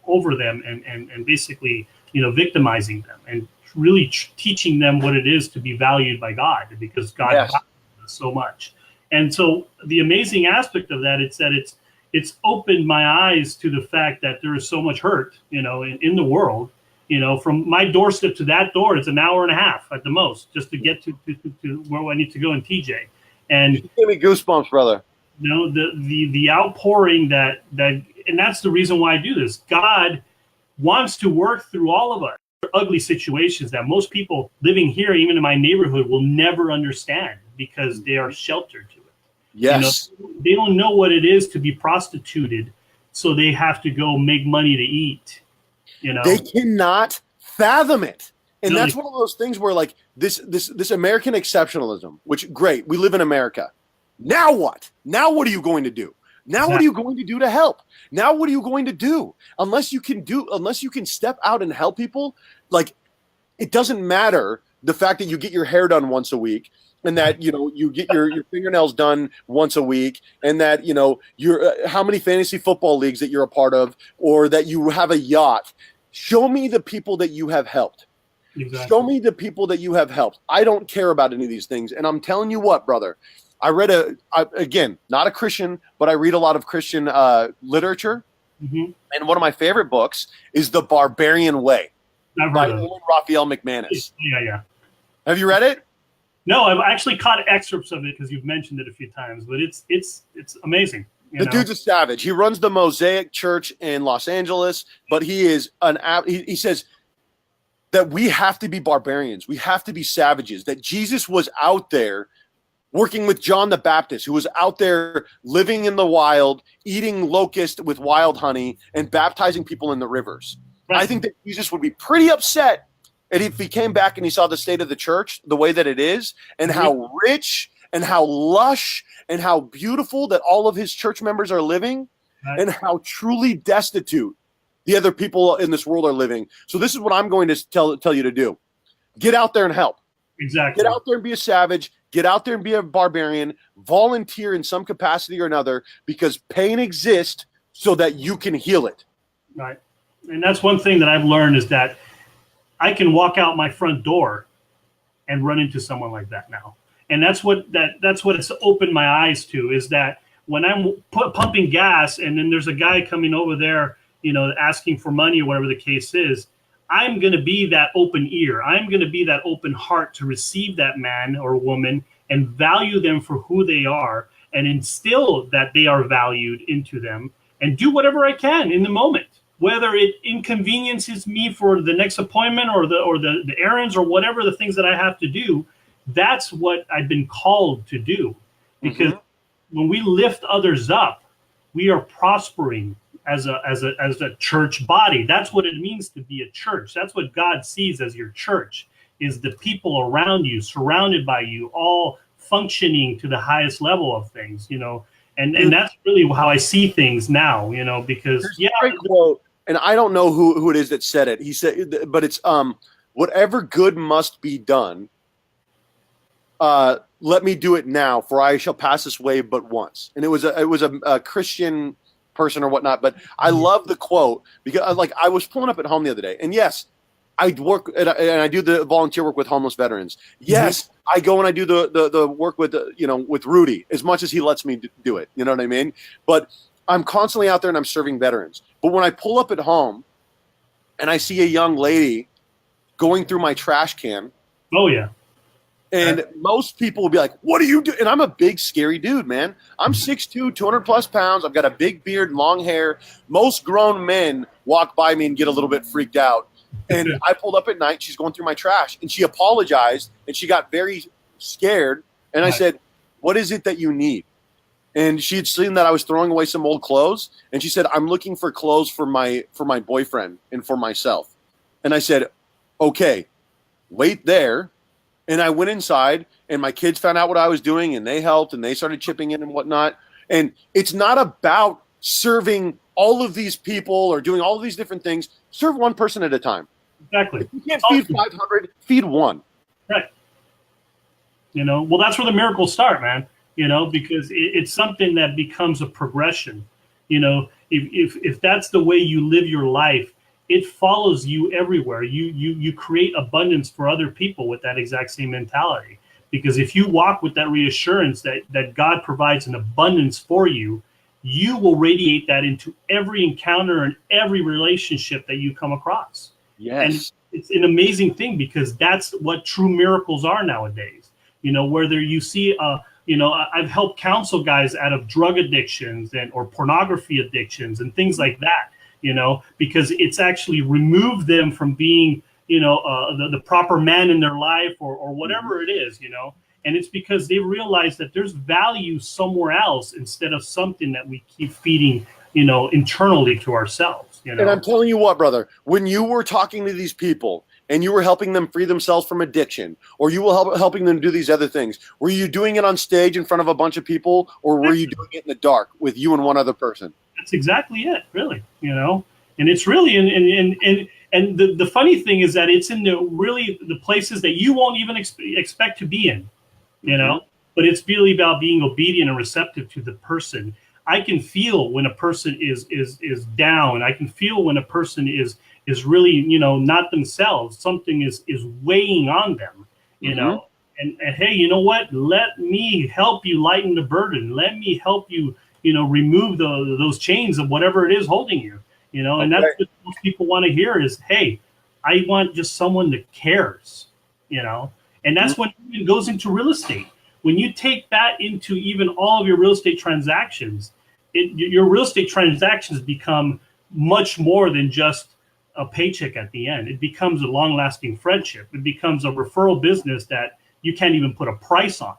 [SPEAKER 2] over them and basically victimizing them, and really teaching them what it is to be valued by God, because God values us so much. And so the amazing aspect of that is that it's opened my eyes to the fact that there is so much hurt, in the world. From my doorstep to that door, it's an hour and a half at the most, just to get to where I need to go in TJ. And
[SPEAKER 1] you give me goosebumps, brother.
[SPEAKER 2] The outpouring that and that's the reason why I do this. God wants to work through all of us. Ugly situations that most people living here, even in my neighborhood, will never understand because they are sheltered to it.
[SPEAKER 1] Yes.
[SPEAKER 2] They don't know what it is to be prostituted, so they have to go make money to eat.
[SPEAKER 1] They cannot fathom it. And that's one of those things where, like, this American exceptionalism, which, great, we live in America. Now what? Now what are you going to do? Now what are you going to do to help? Now what are you going to do? Unless you can step out and help people, like, it doesn't matter the fact that you get your hair done once a week, and that you get your fingernails done once a week, and that you're how many fantasy football leagues that you're a part of, or that you have a yacht. Show me the people that you have helped. Exactly. Show me the people that you have helped. I don't care about any of these things, and I'm telling you what, brother. I read again, not a Christian, but I read a lot of Christian literature. Mm-hmm. And one of my favorite books is The Barbarian Way by Raphael McManus.
[SPEAKER 2] Yeah.
[SPEAKER 1] Have you read it?
[SPEAKER 2] No, I've actually caught excerpts of it because you've mentioned it a few times, but it's amazing.
[SPEAKER 1] The dude's a savage. He runs the Mosaic Church in Los Angeles, but he is he says that we have to be barbarians. We have to be savages, that Jesus was out there working with John the Baptist, who was out there living in the wild, eating locust with wild honey, and baptizing people in the rivers. Right. I think that Jesus would be pretty upset if he came back and he saw the state of the church, the way that it is, and how rich and how lush and how beautiful that all of his church members are living, and how truly destitute the other people in this world are living. So this is what I'm going to tell you to do. Get out there and help.
[SPEAKER 2] Exactly.
[SPEAKER 1] Get out there and be a savage. Get out there and be a barbarian. Volunteer in some capacity or another, because pain exists so that you can heal it.
[SPEAKER 2] Right. And that's one thing that I've learned, is that I can walk out my front door and run into someone like that now. And that's what it's opened my eyes to, is that when I'm pumping gas and then there's a guy coming over there, asking for money or whatever the case is, I'm going to be that open ear. I'm going to be that open heart to receive that man or woman and value them for who they are, and instill that they are valued into them, and do whatever I can in the moment, whether it inconveniences me for the next appointment or the errands or whatever the things that I have to do. That's what I've been called to do, because when we lift others up, we are prospering as a church body. That's what it means to be a church. That's what God sees as your church, is the people around you, surrounded by you, all functioning to the highest level of things, and that's really how I see things now, because
[SPEAKER 1] great quote, and I don't know who it is that said it. He said, but it's whatever good must be done, let me do it now, for I shall pass this way but once. And it was a Christian person or whatnot, but I love the quote, because I was pulling up at home the other day, and yes, I work and I do the volunteer work with homeless veterans. Yes, I go and I do the work with with Rudy as much as he lets me do it. You know what I mean? But I'm constantly out there and I'm serving veterans. But when I pull up at home and I see a young lady going through my trash can, And most people will be like, what do you do? And I'm a big, scary dude, man. I'm 6'2", 200 plus pounds. I've got a big beard, long hair. Most grown men walk by me and get a little bit freaked out. And I pulled up at night. She's going through my trash. And she apologized. And she got very scared. And I said, what is it that you need? And she had seen that I was throwing away some old clothes. And she said, I'm looking for clothes for my boyfriend and for myself. And I said, okay, wait there. And I went inside, and my kids found out what I was doing, and they helped, and they started chipping in and whatnot. And it's not about serving all of these people or doing all of these different things. Serve one person at a time.
[SPEAKER 2] Exactly.
[SPEAKER 1] If you can't feed 500, feed one.
[SPEAKER 2] Right. Well, that's where the miracles start, man. Because it's something that becomes a progression. If that's the way you live your life, it follows you everywhere. You create abundance for other people with that exact same mentality. Because if you walk with that reassurance that God provides an abundance for you, you will radiate that into every encounter and every relationship that you come across.
[SPEAKER 1] Yes.
[SPEAKER 2] And it's an amazing thing, because that's what true miracles are nowadays. Whether you see I've helped counsel guys out of drug addictions or pornography addictions and things like that. Because it's actually removed them from being, the proper man in their life or whatever it is, and it's because they realize that there's value somewhere else instead of something that we keep feeding, internally to ourselves. And
[SPEAKER 1] I'm telling you what, brother, when you were talking to these people and you were helping them free themselves from addiction, or you were helping them do these other things, were you doing it on stage in front of a bunch of people, or were you doing it in the dark with you and one other person?
[SPEAKER 2] That's exactly it, really, and it's really, and the funny thing is that it's in the places that you won't even expect to be in, but it's really about being obedient and receptive to the person. I can feel when a person is down. I can feel when a person is really, not themselves. Something is weighing on them, and hey, you know what? Let me help you lighten the burden. Let me help you, remove those chains of whatever it is holding you, and that's what most people want to hear is, hey, I want just someone that cares, and that's when it goes into real estate. When you take that into even all of your real estate transactions, your real estate transactions become much more than just a paycheck at the end. It becomes a long-lasting friendship. It becomes a referral business that you can't even put a price on.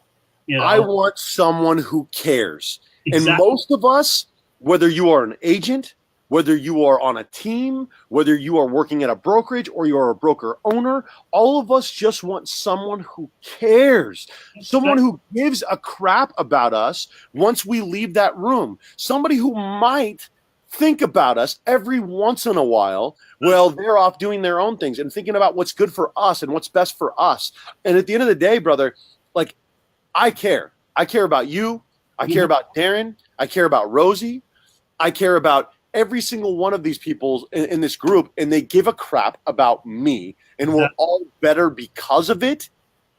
[SPEAKER 1] I want someone who cares.
[SPEAKER 2] Exactly.
[SPEAKER 1] And most of us, whether you are an agent, whether you are on a team, whether you are working at a brokerage or you're a broker owner, all of us just want someone who cares, someone who gives a crap about us once we leave that room, somebody who might think about us every once in a while. Well, they're off doing their own things and thinking about what's good for us and what's best for us. And at the end of the day, brother, like, I care. I care about you. I care about Darren. I care about Rosie. I care about every single one of these people in this group, and they give a crap about me, and we're all better because of it.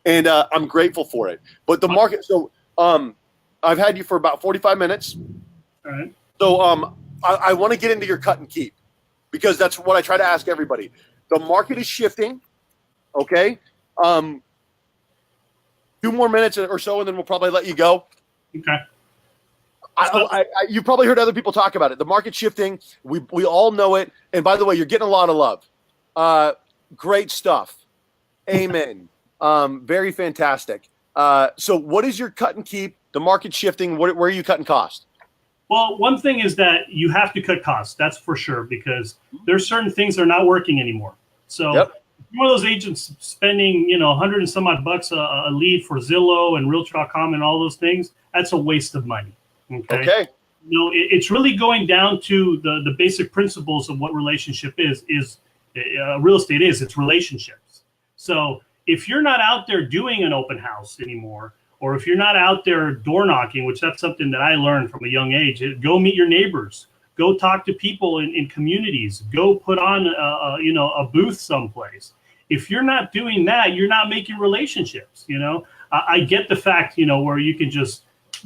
[SPEAKER 1] And I'm grateful for it. But the market, so I've had you for about 45 minutes.
[SPEAKER 2] All right.
[SPEAKER 1] So I want to get into your cut and keep, because that's what I try to ask everybody. The market is shifting. Okay. 2 more minutes or so, and then we'll probably let you go.
[SPEAKER 2] Okay.
[SPEAKER 1] You probably heard other people talk about it. The market's shifting. We all know it. And by the way, you're getting a lot of love. Great stuff. Amen. Very fantastic. So what is your cut and keep? The market's shifting. Where are you cutting cost?
[SPEAKER 2] Well, one thing is that you have to cut costs. That's for sure, because there's certain things that are not working anymore. So if you're one of those agents spending, $100 and some odd bucks a lead for Zillow and Realtor.com and all those things, that's a waste of money. Okay. It's really going down to the basic principles of what relationship is real estate is. It's relationships. So if you're not out there doing an open house anymore, or if you're not out there door knocking, which that's something that I learned from a young age, go meet your neighbors, go talk to people in communities, go put on a booth someplace. If you're not doing that, you're not making relationships. I get the fact, where you can just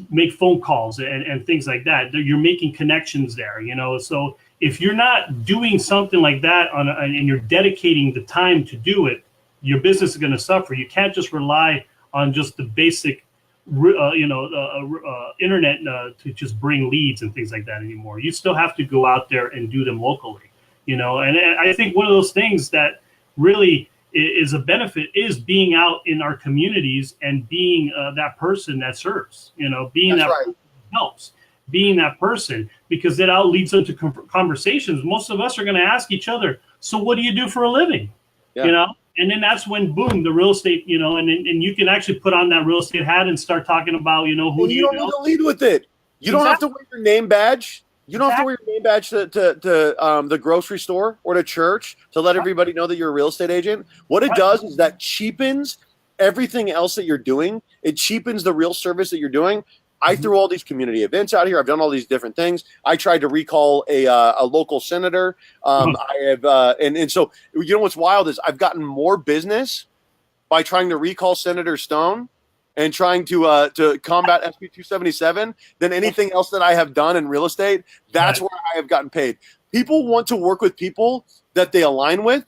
[SPEAKER 2] make phone calls and things like that. You're making connections there, So if you're not doing something like that and you're dedicating the time to do it, your business is going to suffer. You can't just rely on just the basic, internet to just bring leads and things like that anymore. You still have to go out there and do them locally, And I think one of those things that really is a benefit is being out in our communities and being that person that serves, being
[SPEAKER 1] That's
[SPEAKER 2] that
[SPEAKER 1] right.
[SPEAKER 2] person that helps, being that person, because that out leads into conversations. Most of us are going to ask each other, so what do you do for a living?
[SPEAKER 1] Yeah.
[SPEAKER 2] And then that's when, boom, the real estate, and you can actually put on that real estate hat and start talking about, who
[SPEAKER 1] And
[SPEAKER 2] do
[SPEAKER 1] you
[SPEAKER 2] you
[SPEAKER 1] don't
[SPEAKER 2] know?
[SPEAKER 1] need to lead with it. You don't have to wear your name badge. You don't have to wear your name badge to the grocery store or to church to let everybody know that you're a real estate agent. What it does is that cheapens everything else that you're doing. It cheapens the real service that you're doing. I threw all these community events out here. I've done all these different things. I tried to recall a local senator. I have, and so what's wild is I've gotten more business by trying to recall Senator Stone and trying to combat SB 277 than anything else that I have done in real estate. That's where I have gotten paid. People want to work with people that they align with,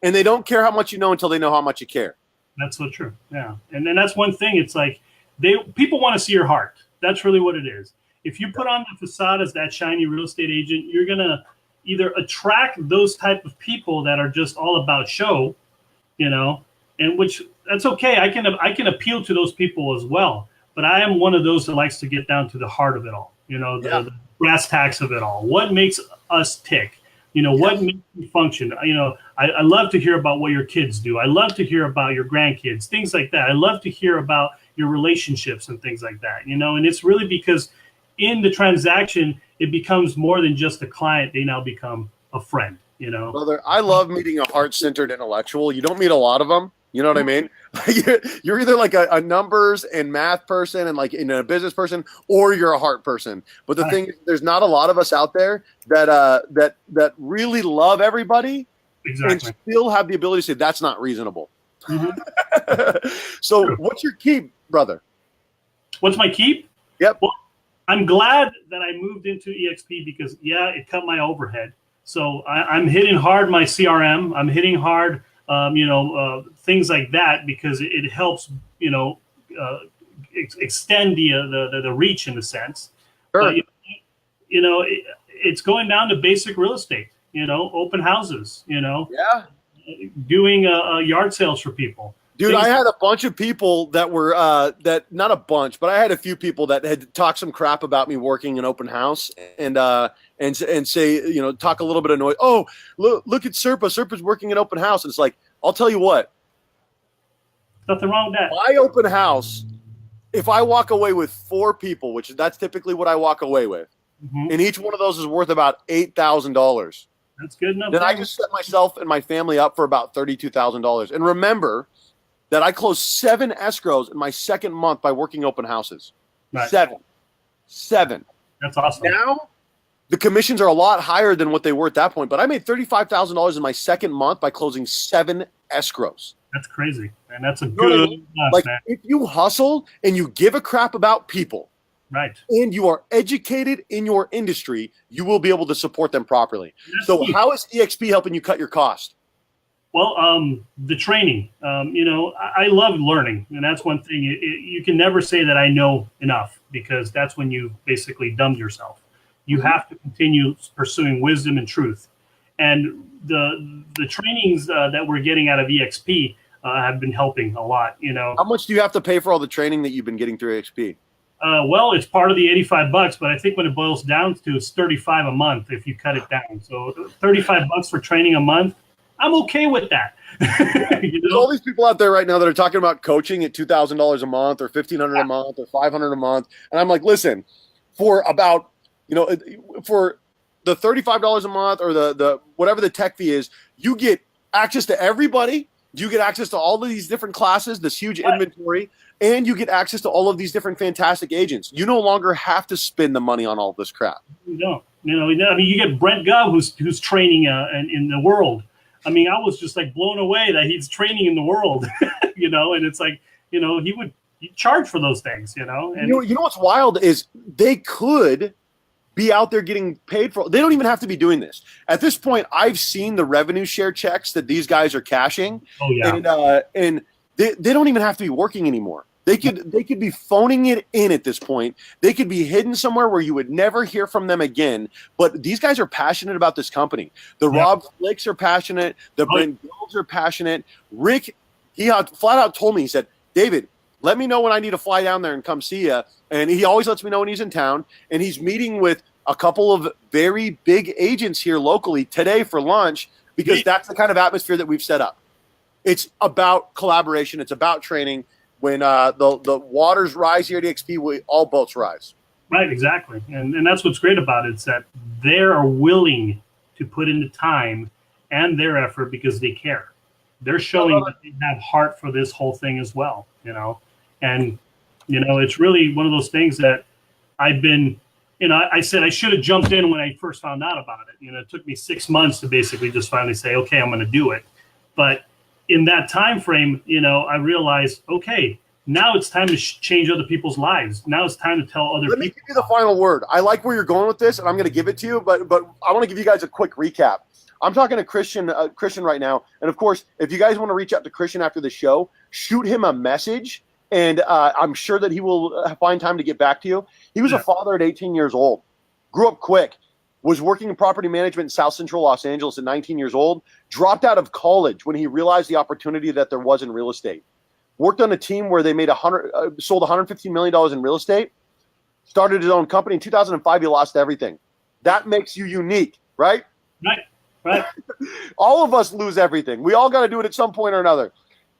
[SPEAKER 1] and they don't care how much you know until they know how much you care.
[SPEAKER 2] That's so true. Yeah. And then that's one thing. It's like people want to see your heart. That's really what it is. If you put on the facade as that shiny real estate agent, you're going to either attract those type of people that are just all about show, and which that's okay. I can appeal to those people as well. But I am one of those that likes to get down to the heart of it all, the brass tacks of it all. What makes us tick? What makes you function? I love to hear about what your kids do. I love to hear about your grandkids, things like that. I love to hear about your relationships and things like that, and it's really because in the transaction, it becomes more than just a client. They now become a friend,
[SPEAKER 1] Brother, I love meeting a heart-centered intellectual. You don't meet a lot of them. You know what I mean? You're either like a numbers and math person and like a business person, or you're a heart person. But the thing is, there's not a lot of us out there that really love everybody and still have the ability to say that's not reasonable. Mm-hmm. So what's your keep, brother?
[SPEAKER 2] What's my keep?
[SPEAKER 1] Yep.
[SPEAKER 2] Well, I'm glad that I moved into EXP because it cut my overhead. So I'm hitting hard my CRM. I'm hitting hard, things like that because it helps, extend the reach in a sense.
[SPEAKER 1] Sure.
[SPEAKER 2] But, it's going down to basic real estate. Open houses. Doing yard sales for people.
[SPEAKER 1] Dude, I had a bunch of people that were not a bunch, but I had a few people that had talked some crap about me working an open house and say, talk a little bit of noise. Oh, look at Serpa. Serpa's working an open house. And it's like, I'll tell you what.
[SPEAKER 2] Nothing wrong with that.
[SPEAKER 1] My open house, if I walk away with 4 people, which that's typically what I walk away with, and each one of those is worth about $8,000.
[SPEAKER 2] That's good enough.
[SPEAKER 1] Then I just set myself and my family up for about $32,000. And remember that I closed 7 escrows in my second month by working open houses. Right. 7.
[SPEAKER 2] That's awesome.
[SPEAKER 1] Now, the commissions are a lot higher than what they were at that point, but I made $35,000 in my second month by closing 7 escrows.
[SPEAKER 2] That's crazy, and that's a good
[SPEAKER 1] man. If you hustle and you give a crap about people,
[SPEAKER 2] right,
[SPEAKER 1] and you are educated in your industry, you will be able to support them properly. So how is EXP helping you cut your cost?
[SPEAKER 2] Well, the training, I love learning. And that's one thing you can never say that I know enough because that's when you basically dumbed yourself. You have to continue pursuing wisdom and truth. And the trainings that we're getting out of EXP have been helping a lot,
[SPEAKER 1] How much do you have to pay for all the training that you've been getting through EXP?
[SPEAKER 2] Well, it's part of the $85, but I think when it boils down to it's $35 a month if you cut it down. So $35 for training a month, I'm okay with that.
[SPEAKER 1] There's all these people out there right now that are talking about coaching at $2,000 a month or $1,500 a month or $500 a month. And I'm like, listen, for about, for the $35 a month or the whatever the tech fee is, you get access to everybody. You get access to all of these different classes, this huge inventory, and you get access to all of these different fantastic agents. You no longer have to spend the money on all this crap.
[SPEAKER 2] You don't. You get Brent Gov who's training in the world. I was just like blown away that he's training in the world, and it's like, he'd charge for those things, And
[SPEAKER 1] you know what's wild is they could be out there getting paid for. They don't even have to be doing this. At this point, I've seen the revenue share checks that these guys are cashing.
[SPEAKER 2] Oh yeah.
[SPEAKER 1] And They don't even have to be working anymore. They could be phoning it in at this point. They could be hidden somewhere where you would never hear from them again. But these guys are passionate about this company. The Rob Flicks are passionate. The Brent Golds are passionate. Rick, he flat out told me, he said, David, let me know when I need to fly down there and come see you. And he always lets me know when he's in town. And he's meeting with a couple of very big agents here locally today for lunch, because that's the kind of atmosphere that we've set up. It's about collaboration. It's about training. When the waters rise here at EXP, all boats rise.
[SPEAKER 2] Right, exactly. And that's what's great about it, is that they are willing to put in the time and their effort because they care. They're showing that they have heart for this whole thing as well, you know. And, you know, it's really one of those things that I've been, you know, I said I should have jumped in when I first found out about it. You know, it took me 6 months to basically just finally say, okay, I'm going to do it. But in that time frame, you know, I realized, okay, now it's time to change other people's lives. Now it's time to tell other people.
[SPEAKER 1] Let me give you the final word. I like where you're going with this, and I'm going to give it to you, but I want to give you guys a quick recap. I'm talking to Christian right now, and of course, if you guys want to reach out to Christian after the show, shoot him a message, and I'm sure that he will find time to get back to you. He was a father at 18 years old, grew up quick, was working in property management in South Central Los Angeles at 19 years old, dropped out of college when he realized the opportunity that there was in real estate. Worked on a team where they made sold $115 million in real estate, started his own company. In 2005, he lost everything. That makes you unique, right?
[SPEAKER 2] Right.
[SPEAKER 1] All of us lose everything. We all got to do it at some point or another.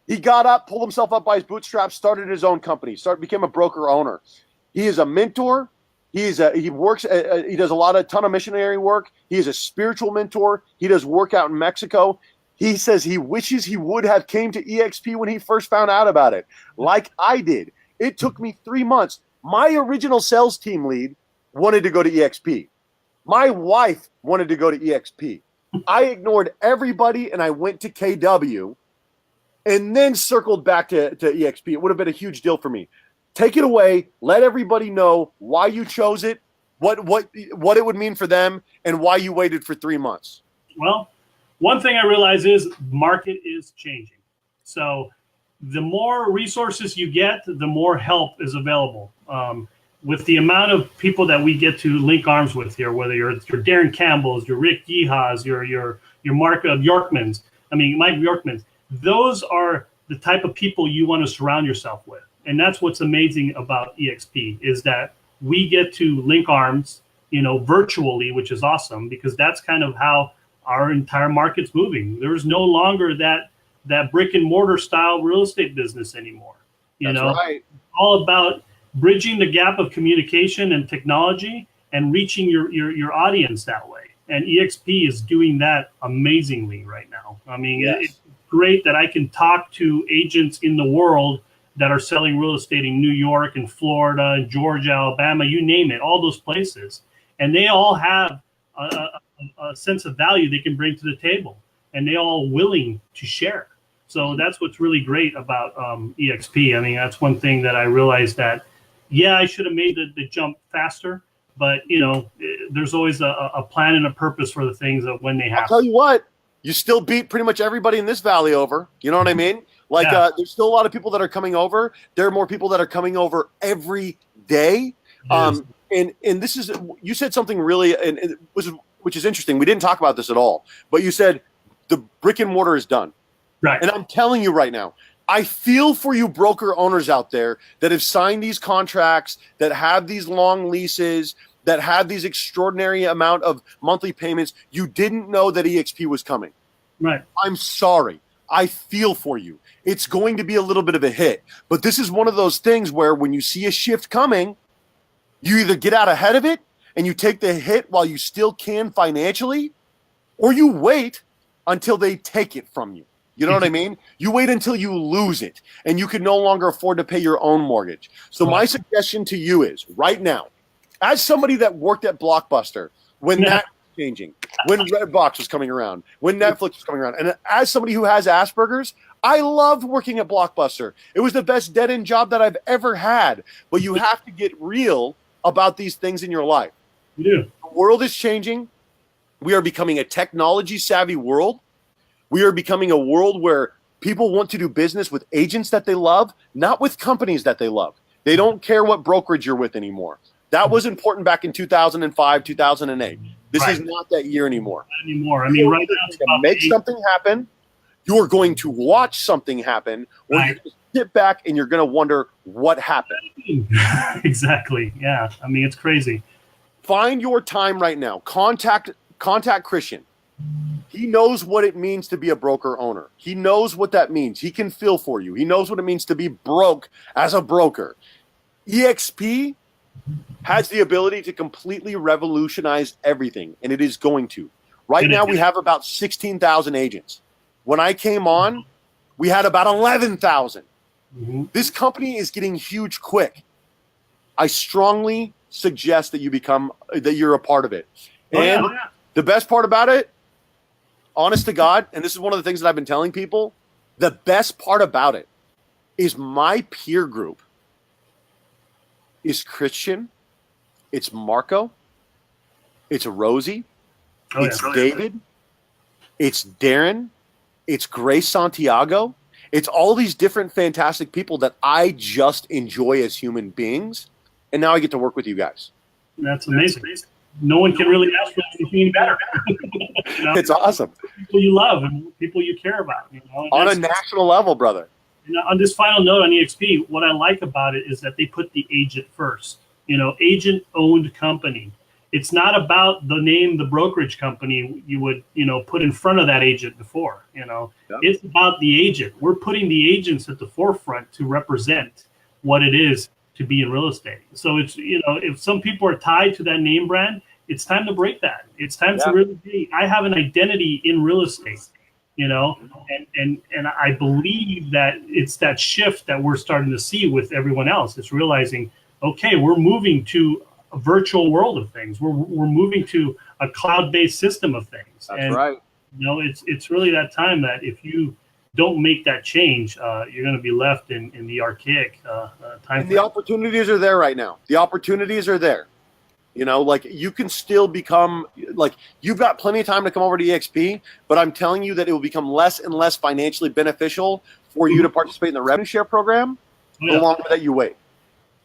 [SPEAKER 1] He got up, pulled himself up by his bootstraps, started his own company, became a broker owner. He is a mentor. He does a ton of missionary work. He is a spiritual mentor. He does work out in Mexico. He says he wishes he would have came to EXP when he first found out about it, like I did. It took me 3 months. My original sales team lead wanted to go to EXP. My wife wanted to go to EXP. I ignored everybody, and I went to KW and then circled back to EXP. It would have been a huge deal for me. Take it away. Let everybody know why you chose it, what it would mean for them, and why you waited for 3 months.
[SPEAKER 2] Well, one thing I realize is market is changing. So the more resources you get, the more help is available. With the amount of people that we get to link arms with here, whether you're Darren Campbell's, your Rick Yeehas, your Mark Yorkmans, Mike Yorkmans, those are the type of people you want to surround yourself with. And that's what's amazing about EXP, is that we get to link arms, you know, virtually, which is awesome, because that's kind of how our entire market's moving. There is no longer that brick and mortar style real estate business anymore. You know,
[SPEAKER 1] right.
[SPEAKER 2] It's all about bridging the gap of communication and technology and reaching your audience that way. And EXP is doing that amazingly right now. I mean, It's great that I can talk to agents in the world that are selling real estate in New York and Florida and Georgia, Alabama, you name it, all those places. And they all have a sense of value they can bring to the table, and they all willing to share. So that's what's really great about EXP. I mean, that's one thing that I realized that, I should have made the jump faster, but you know, there's always a plan and a purpose for the things that when they happen.
[SPEAKER 1] I'll tell you what, you still beat pretty much everybody in this valley over. You know what I mean? Like, there's still a lot of people that are coming over. There are more people that are coming over every day. And this is, you said something really, which is interesting. We didn't talk about this at all, but you said the brick and mortar is done.
[SPEAKER 2] Right.
[SPEAKER 1] And I'm telling you right now, I feel for you broker owners out there that have signed these contracts, that have these long leases, that have these extraordinary amount of monthly payments. You didn't know that EXP was coming.
[SPEAKER 2] Right.
[SPEAKER 1] I'm sorry. I feel for you. It's going to be a little bit of a hit, but this is one of those things where when you see a shift coming, you either get out ahead of it and you take the hit while you still can financially, or you wait until they take it from you. You know what I mean? You wait until you lose it and you can no longer afford to pay your own mortgage. So my suggestion to you is right now, as somebody that worked at Blockbuster when that was changing, when Redbox was coming around, when Netflix was coming around, and as somebody who has Asperger's, I loved working at Blockbuster. It was the best dead-end job that I've ever had. But you have to get real about these things in your life.
[SPEAKER 2] You do.
[SPEAKER 1] The world is changing. We are becoming a technology-savvy world. We are becoming a world where People want to do business with agents that they love, not with companies that they love. They don't care what brokerage you're with anymore. That was important back in 2005, 2008. This is not that year anymore.
[SPEAKER 2] Not anymore. I mean, right now, it's
[SPEAKER 1] to make something happen, you're going to watch something happen, or you're going to sit back and you're going to wonder what happened.
[SPEAKER 2] Exactly. Yeah. I mean, it's crazy.
[SPEAKER 1] Find your time right now. Contact Christian. He knows what it means to be a broker owner. He knows what that means. He can feel for you. He knows what it means to be broke as a broker. EXP has the ability to completely revolutionize everything, and it is going to. Right now, we have about 16,000 agents. When I came on, we had about 11,000. Mm-hmm. This company is getting huge quick. I strongly suggest that you're a part of it. And the best part about it, honest to God, and this is one of the things that I've been telling people, the best part about it is my peer group is Christian, it's Marco, it's Rosie, it's David, it's Darren, it's Grace Santiago. It's all these different fantastic people that I just enjoy as human beings. And now I get to work with you guys.
[SPEAKER 2] That's amazing. No one can really ask for anything better.
[SPEAKER 1] You know? It's awesome.
[SPEAKER 2] People you love and people you care about. You know?
[SPEAKER 1] On a national level, brother.
[SPEAKER 2] And on this final note on EXP, what I like about it is that they put the agent first. You know, agent-owned company. It's not about the name, the brokerage company you would, put in front of that agent before, It's about the agent. We're putting the agents at the forefront to represent what it is to be in real estate. So it's, if some people are tied to that name brand, it's time to break that. It's time to really be, I have an identity in real estate, and I believe that it's that shift that we're starting to see with everyone else. It's realizing, okay, we're moving to a virtual world of things. We're moving to a cloud-based system of things.
[SPEAKER 1] That's right.
[SPEAKER 2] It's really that time that if you don't make that change, you're going to be left in the archaic time.
[SPEAKER 1] And the opportunities are there right now. The opportunities are there. You can still become, you've got plenty of time to come over to EXP, but I'm telling you that it will become less and less financially beneficial for you to participate in the revenue share program the longer that you wait.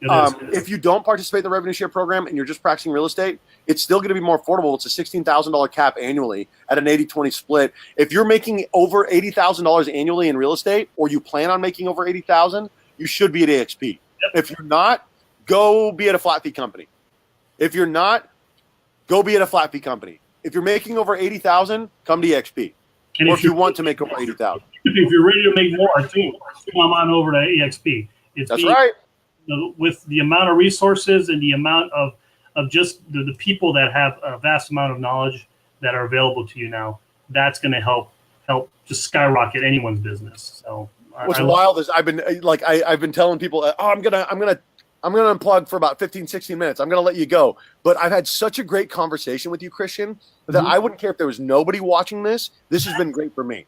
[SPEAKER 1] If you don't participate in the revenue share program and you're just practicing real estate, it's still going to be more affordable. It's a $16,000 cap annually at an 80-20 split. If you're making over $80,000 annually in real estate, or you plan on making over $80,000, you should be at EXP. Yep. If you're not, go be at a flat fee company. If you're not, go be at a flat fee company. If you're making over $80,000, come to EXP. And or if you want to make over $80,000.
[SPEAKER 2] If you're ready to make more, too, come on over to EXP.
[SPEAKER 1] That's right.
[SPEAKER 2] With the amount of resources and the amount of just the people that have a vast amount of knowledge that are available to you now, that's going to help just skyrocket anyone's business. So
[SPEAKER 1] what's wild is I've been telling people, I'm gonna unplug for about 15, 16 minutes. I'm gonna let you go. But I've had such a great conversation with you, Christian, that I wouldn't care if there was nobody watching this. This has been great for me.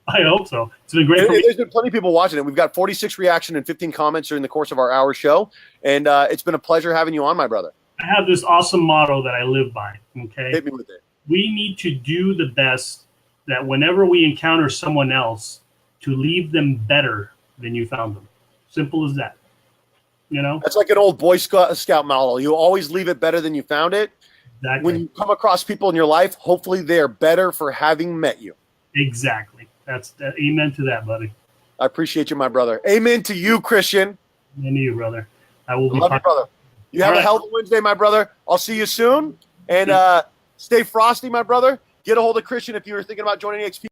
[SPEAKER 2] I hope so. It's been great.
[SPEAKER 1] There's been plenty of people watching it. We've got 46 reaction and 15 comments during the course of our hour show. And it's been a pleasure having you on, my brother.
[SPEAKER 2] I have this awesome motto that I live by. Okay.
[SPEAKER 1] Hit me with it. We
[SPEAKER 2] need to do the best that whenever we encounter someone else, to leave them better than you found them. Simple as that.
[SPEAKER 1] That's like an old Boy Scout model. You always leave it better than you found it.
[SPEAKER 2] Exactly.
[SPEAKER 1] When you come across people in your life, hopefully they're better for having met you.
[SPEAKER 2] Exactly. That's amen to that, buddy.
[SPEAKER 1] I appreciate you, my brother. Amen to you, Christian.
[SPEAKER 2] Amen to you, brother. I will be.
[SPEAKER 1] Love you, brother. You have a hell of a Wednesday, my brother. I'll see you soon. And stay frosty, my brother. Get a hold of Christian if you were thinking about joining EXP.